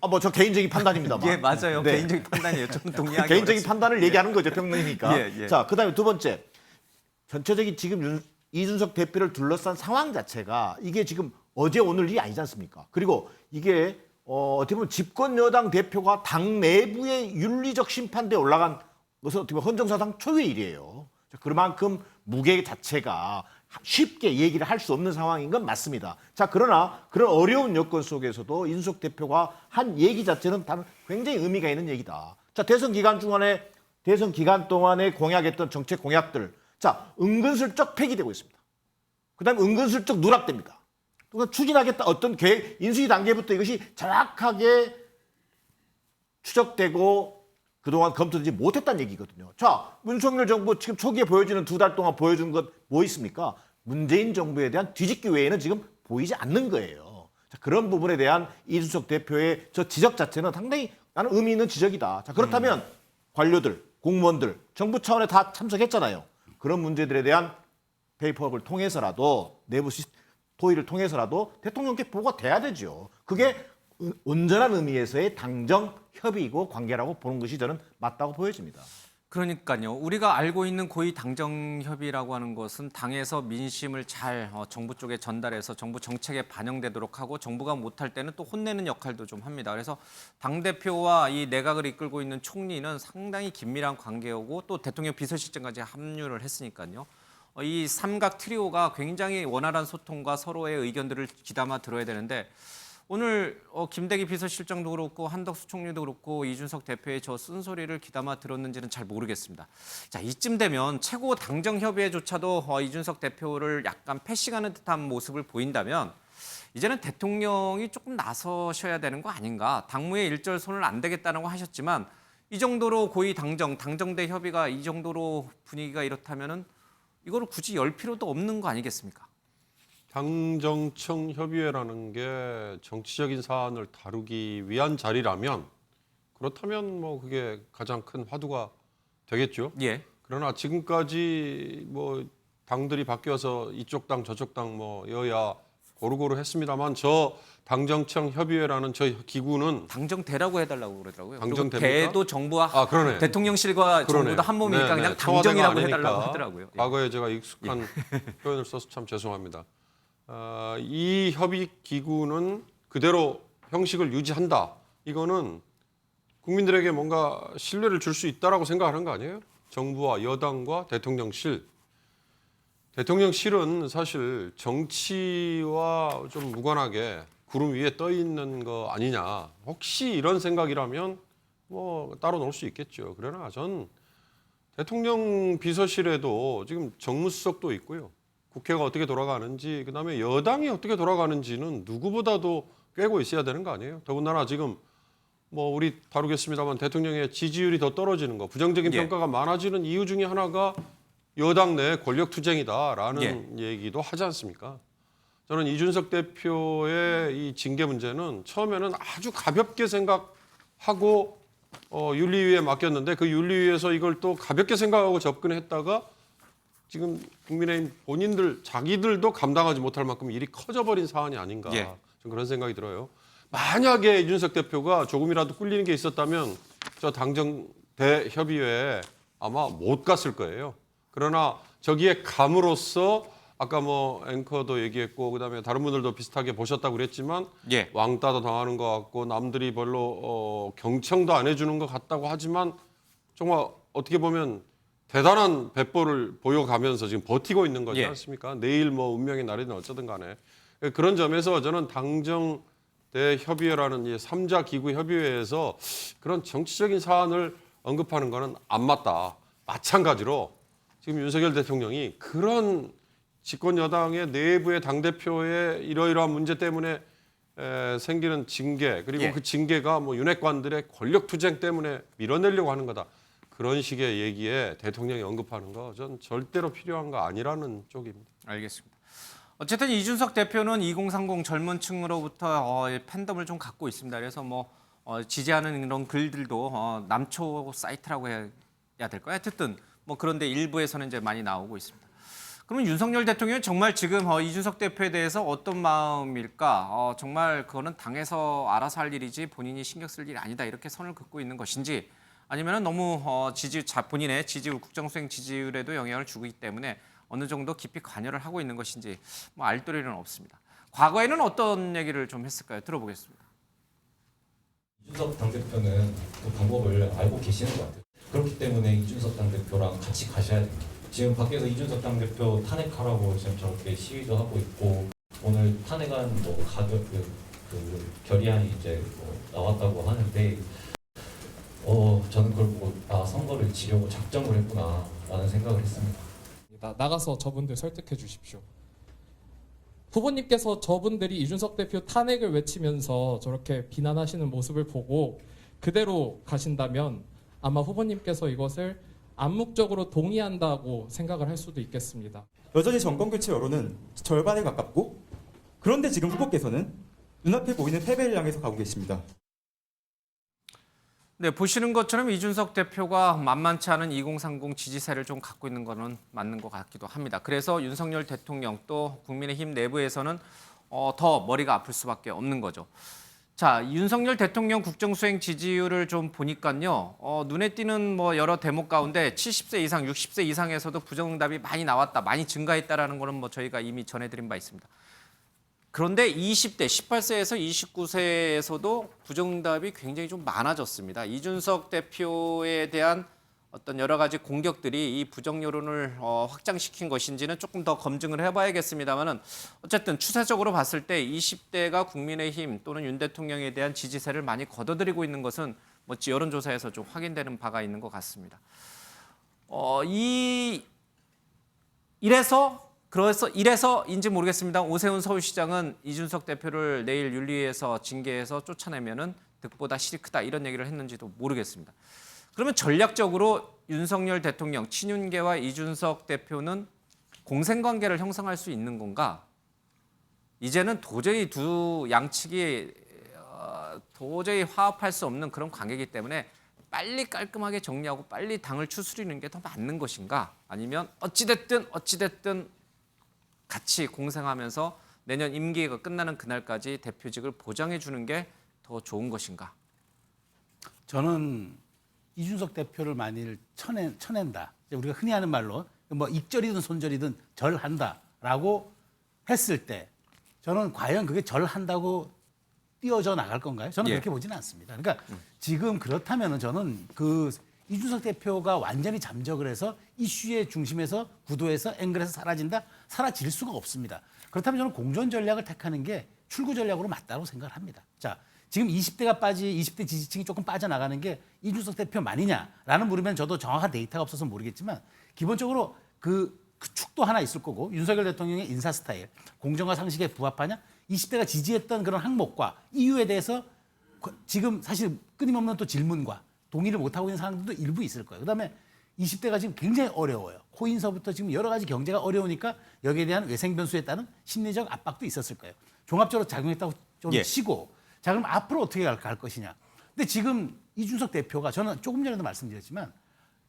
뭐 저 개인적인 판단입니다만. 예, 맞아요. 네. 개인적인 판단이에요. 좀 동의하기 개인적인 어렵습니다. 판단을 얘기하는 거죠, 평론이니까. 예, 예. 자, 그다음에 두 번째, 전체적인 지금 이준석 대표를 둘러싼 상황 자체가 이게 지금 어제 오늘 일이 아니지 않습니까? 그리고 이게 어떻게 보면 집권 여당 대표가 당 내부의 윤리적 심판대에 올라간 것은 어떻게 보면 헌정사상 초유의 일이에요. 그만큼 무게 자체가 쉽게 얘기를 할 수 없는 상황인 건 맞습니다. 자, 그러나 그런 어려운 여건 속에서도 이준석 대표가 한 얘기 자체는 굉장히 의미가 있는 얘기다. 자, 대선 기간 동안에 공약했던 정책 공약들, 자, 은근슬쩍 폐기되고 있습니다. 그다음에 은근슬쩍 누락됩니다. 또 추진하겠다 어떤 계획, 인수위 단계부터 이것이 정확하게 추적되고 그동안 검토되지 못했다는 얘기거든요. 자, 윤석열 정부 지금 초기에 보여지는 2달 동안 보여준 것 뭐 있습니까? 문재인 정부에 대한 뒤집기 외에는 지금 보이지 않는 거예요. 자, 그런 부분에 대한 이준석 대표의 저 지적 자체는 상당히 나는 의미 있는 지적이다. 자, 그렇다면 관료들, 공무원들, 정부 차원에 다 참석했잖아요. 그런 문제들에 대한 페이퍼업을 통해서라도 내부 토의를 통해서라도 대통령께 보고가 돼야 되죠. 그게 온전한 의미에서의 당정 협의이고 관계라고 보는 것이 저는 맞다고 보여집니다. 그러니까요. 우리가 알고 있는 고위 당정협의라고 하는 것은 당에서 민심을 잘 정부 쪽에 전달해서 정부 정책에 반영되도록 하고 정부가 못할 때는 또 혼내는 역할도 좀 합니다. 그래서 당대표와 이 내각을 이끌고 있는 총리는 상당히 긴밀한 관계이고 또 대통령 비서실장까지 합류를 했으니까요. 이 삼각 트리오가 굉장히 원활한 소통과 서로의 의견들을 귀담아 들어야 되는데 오늘 김대기 비서실장도 그렇고 한덕수 총리도 그렇고 이준석 대표의 저 쓴소리를 귀담아 들었는지는 잘 모르겠습니다. 자, 이쯤 되면 최고 당정협의회조차도 이준석 대표를 약간 패싱하는 듯한 모습을 보인다면 이제는 대통령이 조금 나서셔야 되는 거 아닌가. 당무에 일절 손을 안 대겠다고 하셨지만 이 정도로 고위 당정대 협의가 이 정도로 분위기가 이렇다면은 이거를 굳이 열 필요도 없는 거 아니겠습니까? 당정청 협의회라는 게 정치적인 사안을 다루기 위한 자리라면 그렇다면 뭐 그게 가장 큰 화두가 되겠죠. 예. 그러나 지금까지 뭐 당들이 바뀌어서 이쪽 당 저쪽 당 뭐 여야 고루고루 했습니다만 저 당정청 협의회라는 저 기구는 당정대라고 해달라고 그러더라고요. 당정대입니까? 대도 정부와 그러네. 대통령실과 그러네. 정부도 한 몸이니까 네네. 그냥 당정이라고 청와대가 해달라고 아니니까 하더라고요. 예. 과거에 제가 익숙한 표현을 써서 참 죄송합니다. 이 협의 기구는 그대로 형식을 유지한다. 이거는 국민들에게 뭔가 신뢰를 줄 수 있다라고 생각하는 거 아니에요? 정부와 여당과 대통령실. 대통령실은 사실 정치와 좀 무관하게 구름 위에 떠 있는 거 아니냐. 혹시 이런 생각이라면 뭐 따로 놓을 수 있겠죠. 그러나 전 대통령 비서실에도 지금 정무수석도 있고요. 국회가 어떻게 돌아가는지, 그다음에 여당이 어떻게 돌아가는지는 누구보다도 꿰고 있어야 되는 거 아니에요? 더군다나 지금 뭐 우리 다루겠습니다만 대통령의 지지율이 더 떨어지는 거, 부정적인 평가가 많아지는 이유 중에 하나가 여당 내 권력 투쟁이다라는 얘기도 하지 않습니까? 저는 이준석 대표의 이 징계 문제는 처음에는 아주 가볍게 생각하고 윤리위에 맡겼는데 그 윤리위에서 이걸 또 가볍게 생각하고 접근했다가 지금 국민의힘 본인들 자기들도 감당하지 못할 만큼 일이 커져버린 사안이 아닌가 좀 그런 생각이 들어요. 만약에 이준석 대표가 조금이라도 꿀리는 게 있었다면 저 당정대 협의회에 아마 못 갔을 거예요. 그러나 저기에 감으로써 아까 뭐 앵커도 얘기했고 그다음에 다른 분들도 비슷하게 보셨다고 그랬지만 왕따도 당하는 것 같고 남들이 별로 경청도 안 해주는 것 같다고 하지만 정말 어떻게 보면 대단한 배포를 보여가면서 지금 버티고 있는 거지 않습니까? 내일 뭐 운명의 날이든 어쩌든 간에. 그런 점에서 저는 당정대 협의회라는 이 3자 기구 협의회에서 그런 정치적인 사안을 언급하는 거는 안 맞다. 마찬가지로 지금 윤석열 대통령이 그런 집권 여당의 내부의 당대표의 이러이러한 문제 때문에 생기는 징계 그리고 그 징계가 뭐 윤핵관들의 권력 투쟁 때문에 밀어내려고 하는 거다. 그런 식의 얘기에 대통령이 언급하는 거 전 절대로 필요한 거 아니라는 쪽입니다. 알겠습니다. 어쨌든 이준석 대표는 2030 젊은 층으로부터 팬덤을 좀 갖고 있습니다. 그래서 뭐 지지하는 이런 글들도 남초 사이트라고 해야 될까요? 어쨌든 뭐 그런데 일부에서는 이제 많이 나오고 있습니다. 그러면 윤석열 대통령은 정말 지금 이준석 대표에 대해서 어떤 마음일까? 정말 그거는 당에서 알아서 할 일이지 본인이 신경 쓸 일이 아니다 이렇게 선을 긋고 있는 것인지 아니면 너무 본인의 지지율, 국정수행 지지율에도 영향을 주고 있기 때문에 어느 정도 깊이 관여를 하고 있는 것인지 뭐 알도리는 없습니다. 과거에는 어떤 얘기를 좀 했을까요? 들어보겠습니다. 이준석 당대표는 그 방법을 알고 계시는 것 같아요. 그렇기 때문에 이준석 당대표랑 같이 가셔야 됩니다. 지금 밖에서 이준석 당대표 탄핵하라고 지금 저렇게 시위도 하고 있고 오늘 탄핵안 뭐 가격 그 결의안이 이제 뭐 나왔다고 하는데 저는 그걸 보고 선거를 지려고 작정을 했구나라는 생각을 했습니다. 나가서 저분들 설득해 주십시오. 후보님께서 저분들이 이준석 대표 탄핵을 외치면서 저렇게 비난하시는 모습을 보고 그대로 가신다면 아마 후보님께서 이것을 암묵적으로 동의한다고 생각을 할 수도 있겠습니다. 여전히 정권교체 여론은 절반에 가깝고 그런데 지금 후보께서는 눈앞에 보이는 패배를 향해서 가고 계십니다. 네, 보시는 것처럼 이준석 대표가 만만치 않은 2030 지지세를 좀 갖고 있는 거는 맞는 것 같기도 합니다. 그래서 윤석열 대통령 또 국민의힘 내부에서는 더 머리가 아플 수밖에 없는 거죠. 자, 윤석열 대통령 국정수행 지지율을 좀 보니까요. 눈에 띄는 뭐 여러 대목 가운데 70세 이상, 60세 이상에서도 부정응답이 많이 나왔다, 많이 증가했다라는 거는 뭐 저희가 이미 전해드린 바 있습니다. 그런데 20대, 18세에서 29세에서도 부정응답이 굉장히 좀 많아졌습니다. 이준석 대표에 대한 어떤 여러 가지 공격들이 이 부정 여론을 확장시킨 것인지는 조금 더 검증을 해봐야겠습니다만은 어쨌든 추세적으로 봤을 때 20대가 국민의힘 또는 윤 대통령에 대한 지지세를 많이 걷어들이고 있는 것은 뭐 여론조사에서 좀 확인되는 바가 있는 것 같습니다. 이래서인지 모르겠습니다. 오세훈 서울시장은 이준석 대표를 내일 윤리위에서 징계해서 쫓아내면은 득보다 실이 크다 이런 얘기를 했는지도 모르겠습니다. 그러면 전략적으로 윤석열 대통령, 친윤계와 이준석 대표는 공생관계를 형성할 수 있는 건가? 이제는 도저히 두 양측이 도저히 화합할 수 없는 그런 관계이기 때문에 빨리 깔끔하게 정리하고 빨리 당을 추스리는 게 더 맞는 것인가? 아니면 어찌됐든 같이 공생하면서 내년 임기가 끝나는 그날까지 대표직을 보장해 주는 게 더 좋은 것인가? 저는 이준석 대표를 만일 쳐낸다. 우리가 흔히 하는 말로 뭐 입절이든 손절이든 절한다라고 했을 때 저는 과연 그게 절한다고 띄어져 나갈 건가요? 저는 그렇게 보지는 않습니다. 그러니까 지금 그렇다면은 저는 그 이준석 대표가 완전히 잠적을 해서 이슈의 중심에서 구도에서 앵글에서 사라질 수가 없습니다. 그렇다면 저는 공존 전략을 택하는 게 출구 전략으로 맞다고 생각을 합니다. 자, 지금 20대 지지층이 조금 빠져나가는 게 이준석 대표만이냐라는 물으면 저도 정확한 데이터가 없어서 모르겠지만 기본적으로 그 축도 하나 있을 거고 윤석열 대통령의 인사 스타일, 공정과 상식에 부합하냐? 20대가 지지했던 그런 항목과 이유에 대해서 지금 사실 끊임없는 또 질문과 동의를 못하고 있는 사람들도 일부 있을 거예요. 그다음에 20대가 지금 굉장히 어려워요. 코인서부터 지금 여러 가지 경제가 어려우니까 여기에 대한 외생 변수에 따른 심리적 압박도 있었을 거예요. 종합적으로 작용했다고 좀 치고 자, 그럼 앞으로 어떻게 갈 것이냐. 근데 지금 이준석 대표가 저는 조금 전에도 말씀드렸지만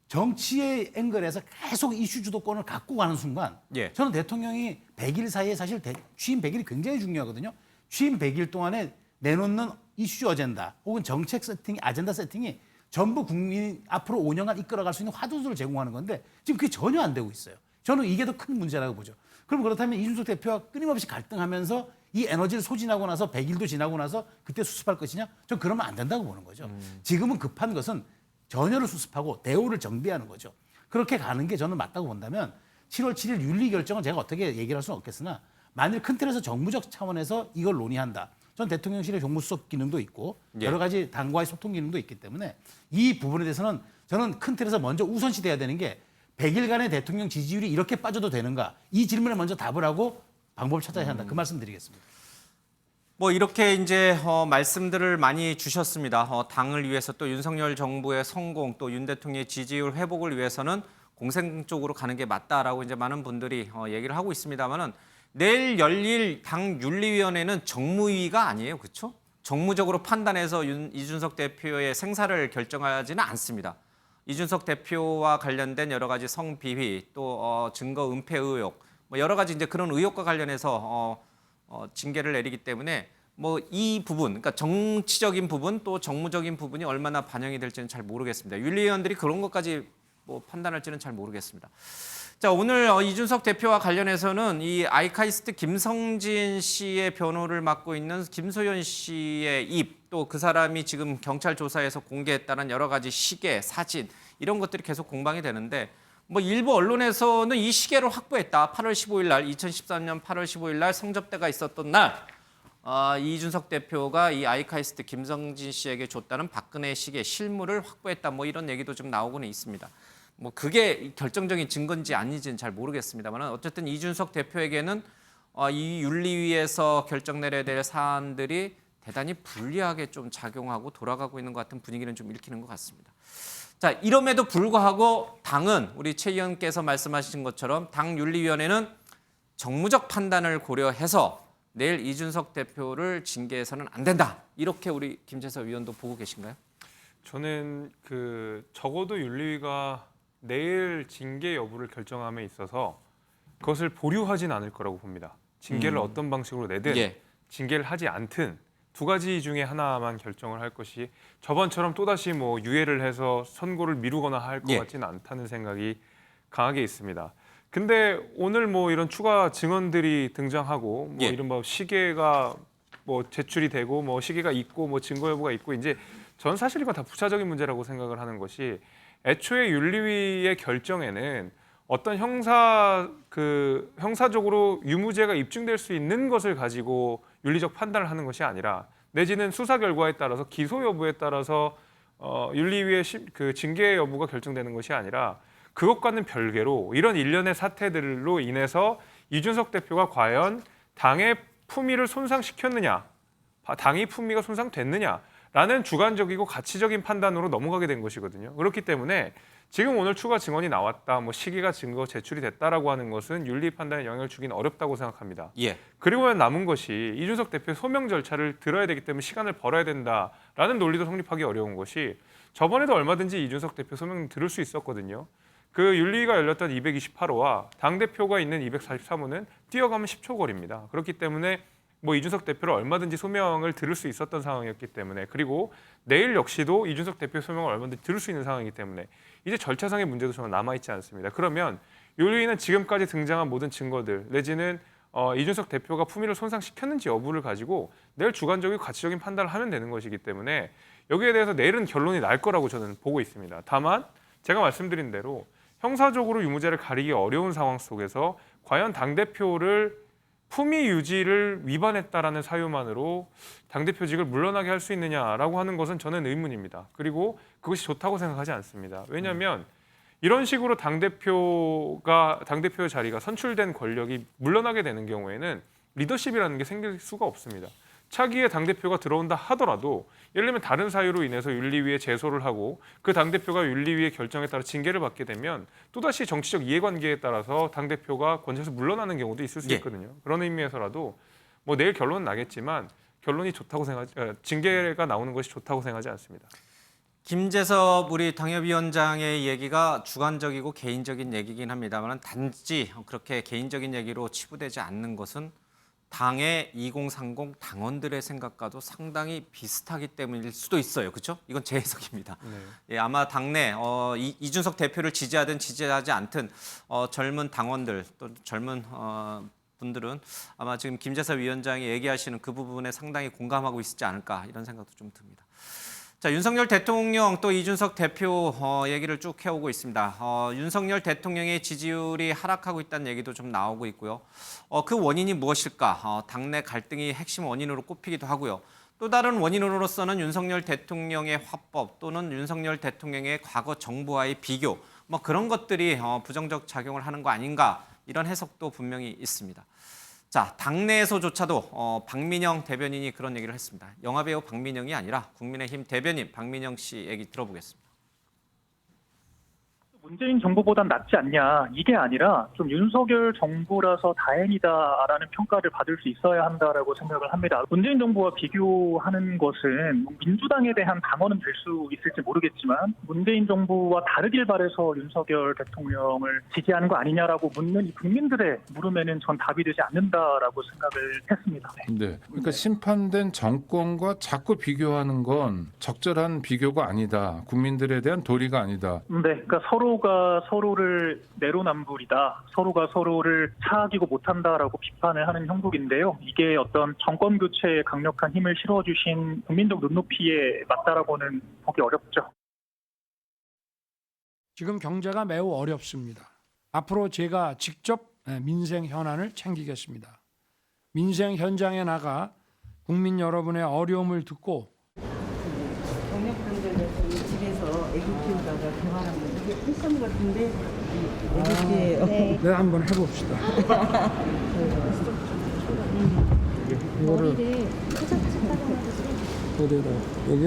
정치의 앵글에서 계속 이슈 주도권을 갖고 가는 순간 저는 대통령이 100일 사이에 사실 취임 100일이 굉장히 중요하거든요. 취임 100일 동안에 내놓는 이슈 어젠다 혹은 정책 세팅, 아젠다 세팅이 전부 국민 앞으로 5년간 이끌어갈 수 있는 화두들을 제공하는 건데 지금 그게 전혀 안 되고 있어요. 저는 이게 더 큰 문제라고 보죠. 그럼 그렇다면 이준석 대표와 끊임없이 갈등하면서 이 에너지를 소진하고 나서 100일도 지나고 나서 그때 수습할 것이냐? 전 그러면 안 된다고 보는 거죠. 지금은 급한 것은 전열을 수습하고 대우를 정비하는 거죠. 그렇게 가는 게 저는 맞다고 본다면 7월 7일 윤리 결정은 제가 어떻게 얘기를 할 수는 없겠으나 만일 큰 틀에서 정무적 차원에서 이걸 논의한다. 전 대통령실의 정무수석 기능도 있고 여러 가지 당과의 소통 기능도 있기 때문에 이 부분에 대해서는 저는 큰 틀에서 먼저 우선시 돼야 되는 게 100일간의 대통령 지지율이 이렇게 빠져도 되는가? 이 질문에 먼저 답을 하고 방법을 찾아야 한다. 그 말씀 드리겠습니다. 뭐 이렇게 이제 말씀들을 많이 주셨습니다. 당을 위해서 또 윤석열 정부의 성공 또 윤 대통령의 지지율 회복을 위해서는 공생 쪽으로 가는 게 맞다라고 이제 많은 분들이 얘기를 하고 있습니다만은 내일 열릴 당 윤리위원회는 정무위가 아니에요, 그렇죠? 정무적으로 판단해서 이준석 대표의 생사를 결정하지는 않습니다. 이준석 대표와 관련된 여러 가지 성비위 또 증거 은폐 의혹 뭐 여러 가지 이제 그런 의혹과 관련해서 징계를 내리기 때문에 뭐 이 부분, 그러니까 정치적인 부분 또 정무적인 부분이 얼마나 반영이 될지는 잘 모르겠습니다. 윤리위원들이 그런 것까지 뭐 판단할지는 잘 모르겠습니다. 자, 오늘 이준석 대표와 관련해서는 이 아이카이스트 김성진 씨의 변호를 맡고 있는 김소연 씨의 입, 또 그 사람이 지금 경찰 조사에서 공개했다는 여러 가지 시계, 사진 이런 것들이 계속 공방이 되는데 뭐 일부 언론에서는 이 시계를 확보했다. 8월 15일 날 2013년 8월 15일 날 성접대가 있었던 날 이준석 대표가 이 아이카이스트 김성진 씨에게 줬다는 박근혜 시계 실물을 확보했다. 뭐 이런 얘기도 좀 나오고는 있습니다. 뭐 그게 결정적인 증거인지 아닌지는 잘 모르겠습니다만 어쨌든 이준석 대표에게는 이 윤리위에서 결정 내려야 될 사안들이 대단히 불리하게 좀 작용하고 돌아가고 있는 것 같은 분위기는 좀 일으키는 것 같습니다. 자, 이럼에도 불구하고 당은 우리 최 의원께서 말씀하신 것처럼 당 윤리위원회는 정무적 판단을 고려해서 내일 이준석 대표를 징계해서는 안 된다. 이렇게 우리 김재섭 위원도 보고 계신가요? 저는 적어도 윤리위가 내일 징계 여부를 결정함에 있어서 그것을 보류하진 않을 거라고 봅니다. 징계를 어떤 방식으로 내든 예. 징계를 하지 않든 두 가지 중에 하나만 결정을 할 것이 저번처럼 또다시 뭐 유예를 해서 선고를 미루거나 할 것 예. 같지는 않다는 생각이 강하게 있습니다. 근데 오늘 뭐 이런 추가 증언들이 등장하고 뭐 예. 이른바 시계가 뭐 제출이 되고 뭐 시계가 있고 뭐 증거 여부가 있고 이제 전 사실 이건 다 부차적인 문제라고 생각을 하는 것이 애초에 윤리위의 결정에는 어떤 형사적으로 유무죄가 입증될 수 있는 것을 가지고 윤리적 판단을 하는 것이 아니라 내지는 수사 결과에 따라서 기소 여부에 따라서 윤리위의 징계 여부가 결정되는 것이 아니라 그것과는 별개로 이런 일련의 사태들로 인해서 이준석 대표가 과연 당의 품위를 손상시켰느냐, 당의 품위가 손상됐느냐라는 주관적이고 가치적인 판단으로 넘어가게 된 것이거든요. 그렇기 때문에 지금 오늘 추가 증언이 나왔다, 뭐 시기가 증거 제출이 됐다라고 하는 것은 윤리 판단에 영향을 주긴 어렵다고 생각합니다. 예. 그리고 남은 것이 이준석 대표의 소명 절차를 들어야 되기 때문에 시간을 벌어야 된다라는 논리도 성립하기 어려운 것이 저번에도 얼마든지 이준석 대표 소명 들을 수 있었거든요. 그 윤리위가 열렸던 228호와 당대표가 있는 243호는 뛰어가면 10초 거리입니다. 그렇기 때문에 뭐 이준석 대표를 얼마든지 소명을 들을 수 있었던 상황이었기 때문에 그리고 내일 역시도 이준석 대표의 소명을 얼마든지 들을 수 있는 상황이기 때문에 이제 절차상의 문제도 저는 남아있지 않습니다. 그러면 윤리위는 지금까지 등장한 모든 증거들 내지는 이준석 대표가 품위를 손상시켰는지 여부를 가지고 내일 주관적이고 가치적인 판단을 하면 되는 것이기 때문에 여기에 대해서 내일은 결론이 날 거라고 저는 보고 있습니다. 다만 제가 말씀드린 대로 형사적으로 유무죄를 가리기 어려운 상황 속에서 과연 당대표를 품위 유지를 위반했다라는 사유만으로 당대표직을 물러나게 할 수 있느냐라고 하는 것은 저는 의문입니다. 그리고 그것이 좋다고 생각하지 않습니다. 왜냐하면 이런 식으로 당대표의 자리가 선출된 권력이 물러나게 되는 경우에는 리더십이라는 게 생길 수가 없습니다. 차기에 당대표가 들어온다 하더라도 예를 들면 다른 사유로 인해서 윤리위에 제소를 하고 그 당대표가 윤리위의 결정에 따라 징계를 받게 되면 또다시 정치적 이해관계에 따라서 당대표가 권세에서 물러나는 경우도 있을 수 있거든요. 그런 의미에서라도 뭐 내일 결론은 나겠지만 결론이 좋다고 징계가 나오는 것이 좋다고 생각하지 않습니다. 김재섭 우리 당협위원장의 얘기가 주관적이고 개인적인 얘기긴 합니다만 단지 그렇게 개인적인 얘기로 치부되지 않는 것은 당의 2030 당원들의 생각과도 상당히 비슷하기 때문일 수도 있어요. 그렇죠? 이건 제 해석입니다. 네. 예, 아마 당내 이준석 대표를 지지하든 지지하지 않든 젊은 당원들 또 젊은 분들은 아마 지금 김재섭 위원장이 얘기하시는 그 부분에 상당히 공감하고 있지 않을까 이런 생각도 좀 듭니다. 자, 윤석열 대통령 또 이준석 대표 얘기를 쭉 해오고 있습니다. 윤석열 대통령의 지지율이 하락하고 있다는 얘기도 좀 나오고 있고요. 그 원인이 무엇일까? 당내 갈등이 핵심 원인으로 꼽히기도 하고요. 또 다른 원인으로서는 윤석열 대통령의 화법 또는 윤석열 대통령의 과거 정부와의 비교 뭐 그런 것들이 부정적 작용을 하는 거 아닌가 이런 해석도 분명히 있습니다. 자, 당내에서조차도 박민영 대변인이 그런 얘기를 했습니다. 영화배우 박민영이 아니라 국민의힘 대변인 박민영 씨 얘기 들어보겠습니다. 문재인 정부보단 낫지 않냐 이게 아니라 좀 윤석열 정부라서 다행이다라는 평가를 받을 수 있어야 한다라고 생각을 합니다. 문재인 정부와 비교하는 것은 민주당에 대한 방어는 될 수 있을지 모르겠지만 문재인 정부와 다르길 바라서 윤석열 대통령을 지지하는 거 아니냐라고 묻는 이 국민들의 물음에는 전 답이 되지 않는다라고 생각을 했습니다. 네, 그러니까 심판된 정권과 자꾸 비교하는 건 적절한 비교가 아니다. 국민들에 대한 도리가 아니다. 네, 그러니까 서로가 서로를 내로남불이다. 서로가 서로를 차악이고 못한다라고 비판을 하는 형국인데요. 이게 어떤 정권 교체에 강력한 힘을 실어주신 국민적 눈높이에 맞다라고는 보기 어렵죠. 지금 경제가 매우 어렵습니다. 앞으로 제가 직접 민생 현안을 챙기겠습니다. 민생 현장에 나가 국민 여러분의 어려움을 듣고 경력분들에서 집에서 애기 키우다가 병원한 거 이게 패션 같은데 애기 때 네, 한번 해봅시다. 이거를 어디다 여기?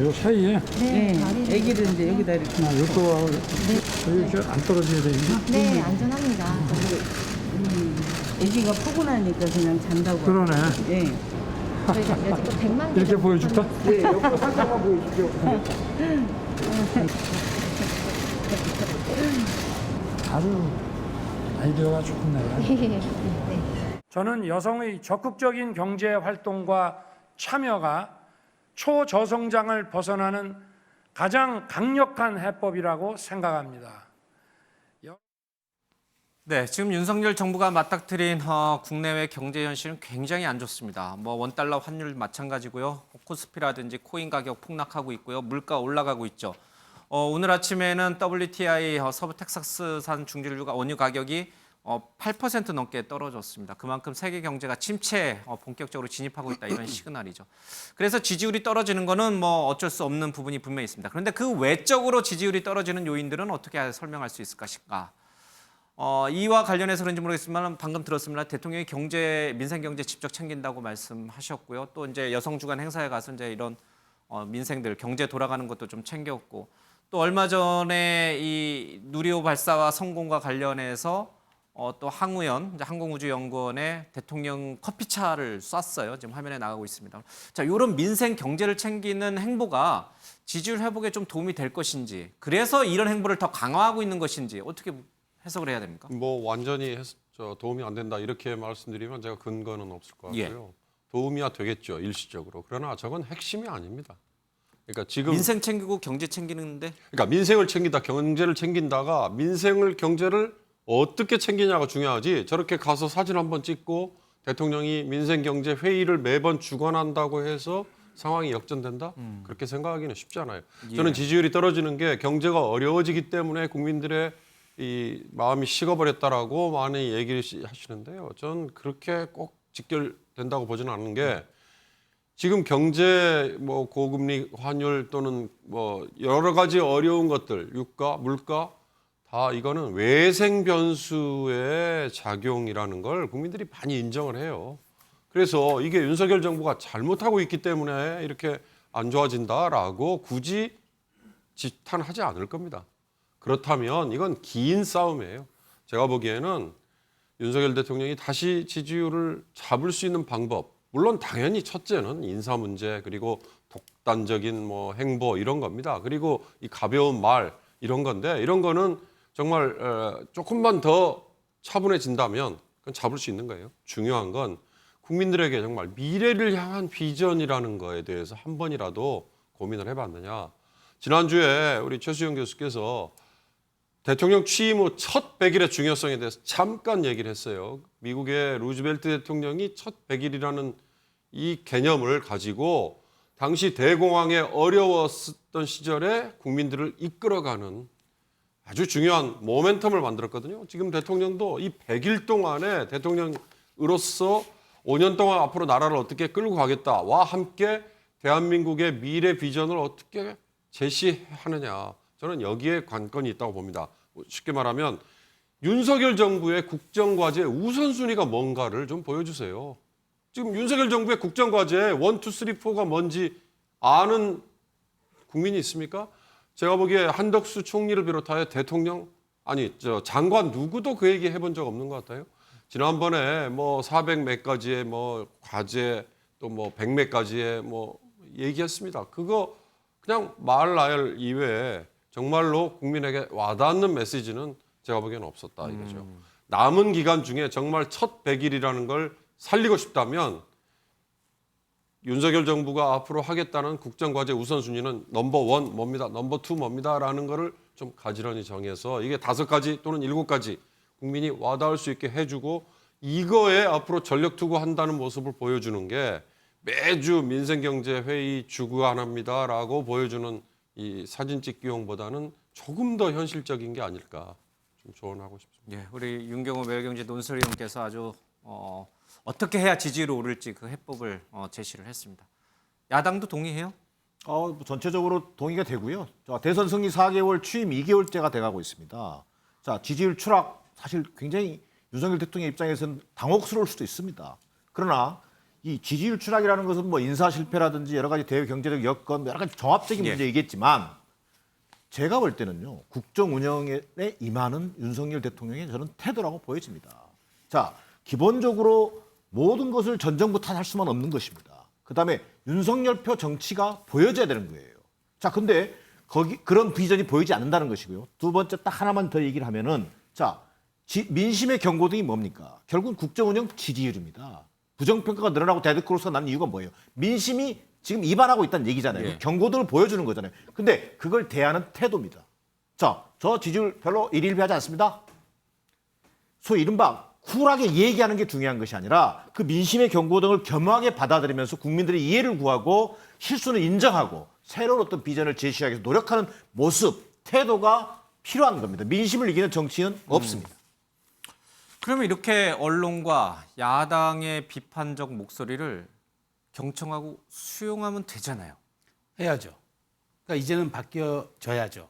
요 사이에? 네, 애기를 이제 여기다 이렇게. 이것도 여기 안 떨어져야 되겠나? 네, 안전합니다. 아기가 포근하니까 그냥 잔다고. 그러네. 예. 저희가 여지껏 100만 개 이렇게 보여줄까? 네, 옆으로 살짝만 보여주십시오. 아주 아이디어가 좋네요. 네. 저는 여성의 적극적인 경제 활동과 참여가 초저성장을 벗어나는 가장 강력한 해법이라고 생각합니다. 네, 지금 윤석열 정부가 맞닥뜨린 국내외 경제 현실은 굉장히 안 좋습니다. 뭐 원달러 환율 마찬가지고요. 코스피라든지 코인 가격 폭락하고 있고요. 물가 올라가고 있죠. 오늘 아침에는 WTI 서부 텍사스산 중진류가 원유 가격이 8% 넘게 떨어졌습니다. 그만큼 세계 경제가 침체에 본격적으로 진입하고 있다 이런 시그널이죠. 그래서 지지율이 떨어지는 거는 뭐 어쩔 수 없는 부분이 분명히 있습니다. 그런데 그 외적으로 지지율이 떨어지는 요인들은 어떻게 설명할 수 있을까 싶까? 이와 관련해서 그런지 모르겠지만 방금 들었습니다. 대통령이 민생 경제 직접 챙긴다고 말씀하셨고요. 또 이제 여성 주간 행사에 가서 이제 이런 민생들 경제 돌아가는 것도 좀 챙겼고 또 얼마 전에 이 누리호 발사와 성공과 관련해서 또 항공우주연구원에 대통령 커피차를 쐈어요. 지금 화면에 나가고 있습니다. 자, 이런 민생 경제를 챙기는 행보가 지지율 회복에 좀 도움이 될 것인지, 그래서 이런 행보를 더 강화하고 있는 것인지 어떻게 해석을 해야 됩니까? 뭐 완전히 도움이 안 된다 이렇게 말씀드리면 제가 근거는 없을 것 같고요. 예. 도움이야 되겠죠 일시적으로. 그러나 저건 핵심이 아닙니다. 그러니까 지금 민생 챙기고 경제 챙기는데, 그러니까 민생을 챙긴다, 경제를 챙긴다가 민생을 경제를 어떻게 챙기냐가 중요하지. 저렇게 가서 사진 한번 찍고 대통령이 민생 경제 회의를 매번 주관한다고 해서 상황이 역전된다? 그렇게 생각하기는 쉽지 않아요. 예. 저는 지지율이 떨어지는 게 경제가 어려워지기 때문에 국민들의 이 마음이 식어버렸다라고 많이 얘기를 하시는데요. 저는 그렇게 꼭 직결된다고 보지는 않는 게 지금 경제 뭐 고금리 환율 또는 뭐 여러 가지 어려운 것들, 유가, 물가 다 이거는 외생 변수의 작용이라는 걸 국민들이 많이 인정을 해요. 그래서 이게 윤석열 정부가 잘못하고 있기 때문에 이렇게 안 좋아진다라고 굳이 지탄하지 않을 겁니다. 그렇다면 이건 긴 싸움이에요. 제가 보기에는 윤석열 대통령이 다시 지지율을 잡을 수 있는 방법, 물론 당연히 첫째는 인사 문제 그리고 독단적인 뭐 행보 이런 겁니다. 그리고 이 가벼운 말 이런 건데 이런 거는 정말 조금만 더 차분해진다면 그건 잡을 수 있는 거예요. 중요한 건 국민들에게 정말 미래를 향한 비전이라는 거에 대해서 한 번이라도 고민을 해봤느냐. 지난주에 우리 최수영 교수께서 대통령 취임 후 첫 100일의 중요성에 대해서 잠깐 얘기를 했어요. 미국의 루즈벨트 대통령이 첫 100일이라는 이 개념을 가지고 당시 대공황에 어려웠던 시절에 국민들을 이끌어가는 아주 중요한 모멘텀을 만들었거든요. 지금 대통령도 이 100일 동안에 대통령으로서 5년 동안 앞으로 나라를 어떻게 끌고 가겠다와 함께 대한민국의 미래 비전을 어떻게 제시하느냐. 저는 여기에 관건이 있다고 봅니다. 쉽게 말하면 윤석열 정부의 국정과제의 우선순위가 뭔가를 좀 보여주세요. 지금 윤석열 정부의 국정과제에 1, 2, 3, 4가 뭔지 아는 국민이 있습니까? 제가 보기에 한덕수 총리를 비롯하여 대통령, 장관 누구도 그 얘기 해본 적 없는 것 같아요. 지난번에 뭐 400 몇 가지의 뭐 과제 또 뭐 100 몇 가지의 뭐 얘기했습니다. 그거 그냥 말 나열 이외에 정말로 국민에게 와닿는 메시지는 제가 보기에는 없었다 이거죠. 남은 기간 중에 정말 첫 100일이라는 걸 살리고 싶다면 윤석열 정부가 앞으로 하겠다는 국정과제 우선순위는 넘버 1 뭡니다. 넘버 2 뭡니다라는 거를 좀 가지런히 정해서 이게 5가지 또는 7가지 국민이 와닿을 수 있게 해주고 이거에 앞으로 전력 투구한다는 모습을 보여주는 게 매주 민생경제회의 주관합니다라고 보여주는 이 사진 찍기용보다는 조금 더 현실적인 게 아닐까 좀 조언하고 싶습니다. 예, 우리 윤경호 매일경제 논설위원께서 아주 어떻게 해야 지지율이 오를지 그 해법을 제시를 했습니다. 야당도 동의해요? 전체적으로 동의가 되고요. 자, 대선 승리 4개월, 취임 2개월째가 돼가고 있습니다. 자, 지지율 추락 사실 굉장히 윤석열 대통령 입장에서는 당혹스러울 수도 있습니다. 그러나 이 지지율 추락이라는 것은 뭐 인사 실패라든지 여러 가지 대외 경제적 여건 여러 가지 종합적인 문제이겠지만 제가 볼 때는요 국정 운영에 임하는 윤석열 대통령의 저는 태도라고 보여집니다. 자, 기본적으로 모든 것을 전 정부 탓할 수만 없는 것입니다. 그다음에 윤석열표 정치가 보여져야 되는 거예요. 자, 근데 그런 비전이 보이지 않는다는 것이고요. 두 번째 딱 하나만 더 얘기를 하면은 자, 민심의 경고등이 뭡니까? 결국은 국정운영 지지율입니다. 부정평가가 늘어나고 데드크로스가 나는 이유가 뭐예요? 민심이 지금 이반하고 있다는 얘기잖아요. 예. 경고등을 보여주는 거잖아요. 근데 그걸 대하는 태도입니다. 자, 저 지지율 별로 일희일비하지 않습니다. 소위 이른바 쿨하게 얘기하는 게 중요한 것이 아니라 그 민심의 경고등을 겸허하게 받아들이면서 국민들의 이해를 구하고 실수는 인정하고 새로운 어떤 비전을 제시하기 위해서 노력하는 모습, 태도가 필요한 겁니다. 민심을 이기는 정치는 없습니다. 그러면 이렇게 언론과 야당의 비판적 목소리를 경청하고 수용하면 되잖아요. 해야죠. 그러니까 이제는 바뀌어져야죠.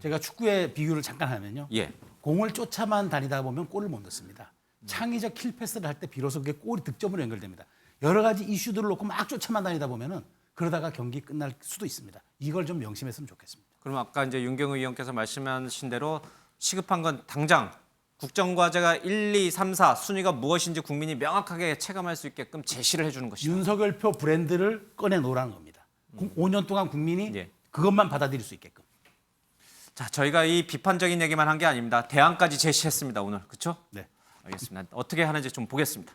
제가 축구의 비유를 잠깐 하면요. 예. 공을 쫓아만 다니다 보면 골을 못 넣습니다. 창의적 킬 패스를 할 때 비로소 그게 골이 득점으로 연결됩니다. 여러 가지 이슈들을 놓고 막 쫓아만 다니다 보면은 그러다가 경기 끝날 수도 있습니다. 이걸 좀 명심했으면 좋겠습니다. 그럼 아까 이제 윤경우 의원께서 말씀하신 대로 시급한 건 당장 국정과제가 1, 2, 3, 4 순위가 무엇인지 국민이 명확하게 체감할 수 있게끔 제시를 해주는 것이죠. 윤석열표 브랜드를 꺼내놓으라는 겁니다. 5년 동안 국민이 예. 그것만 받아들일 수 있게끔. 자, 저희가 이 비판적인 얘기만 한 게 아닙니다. 대안까지 제시했습니다, 오늘. 그렇죠? 네. 알겠습니다. 어떻게 하는지 좀 보겠습니다.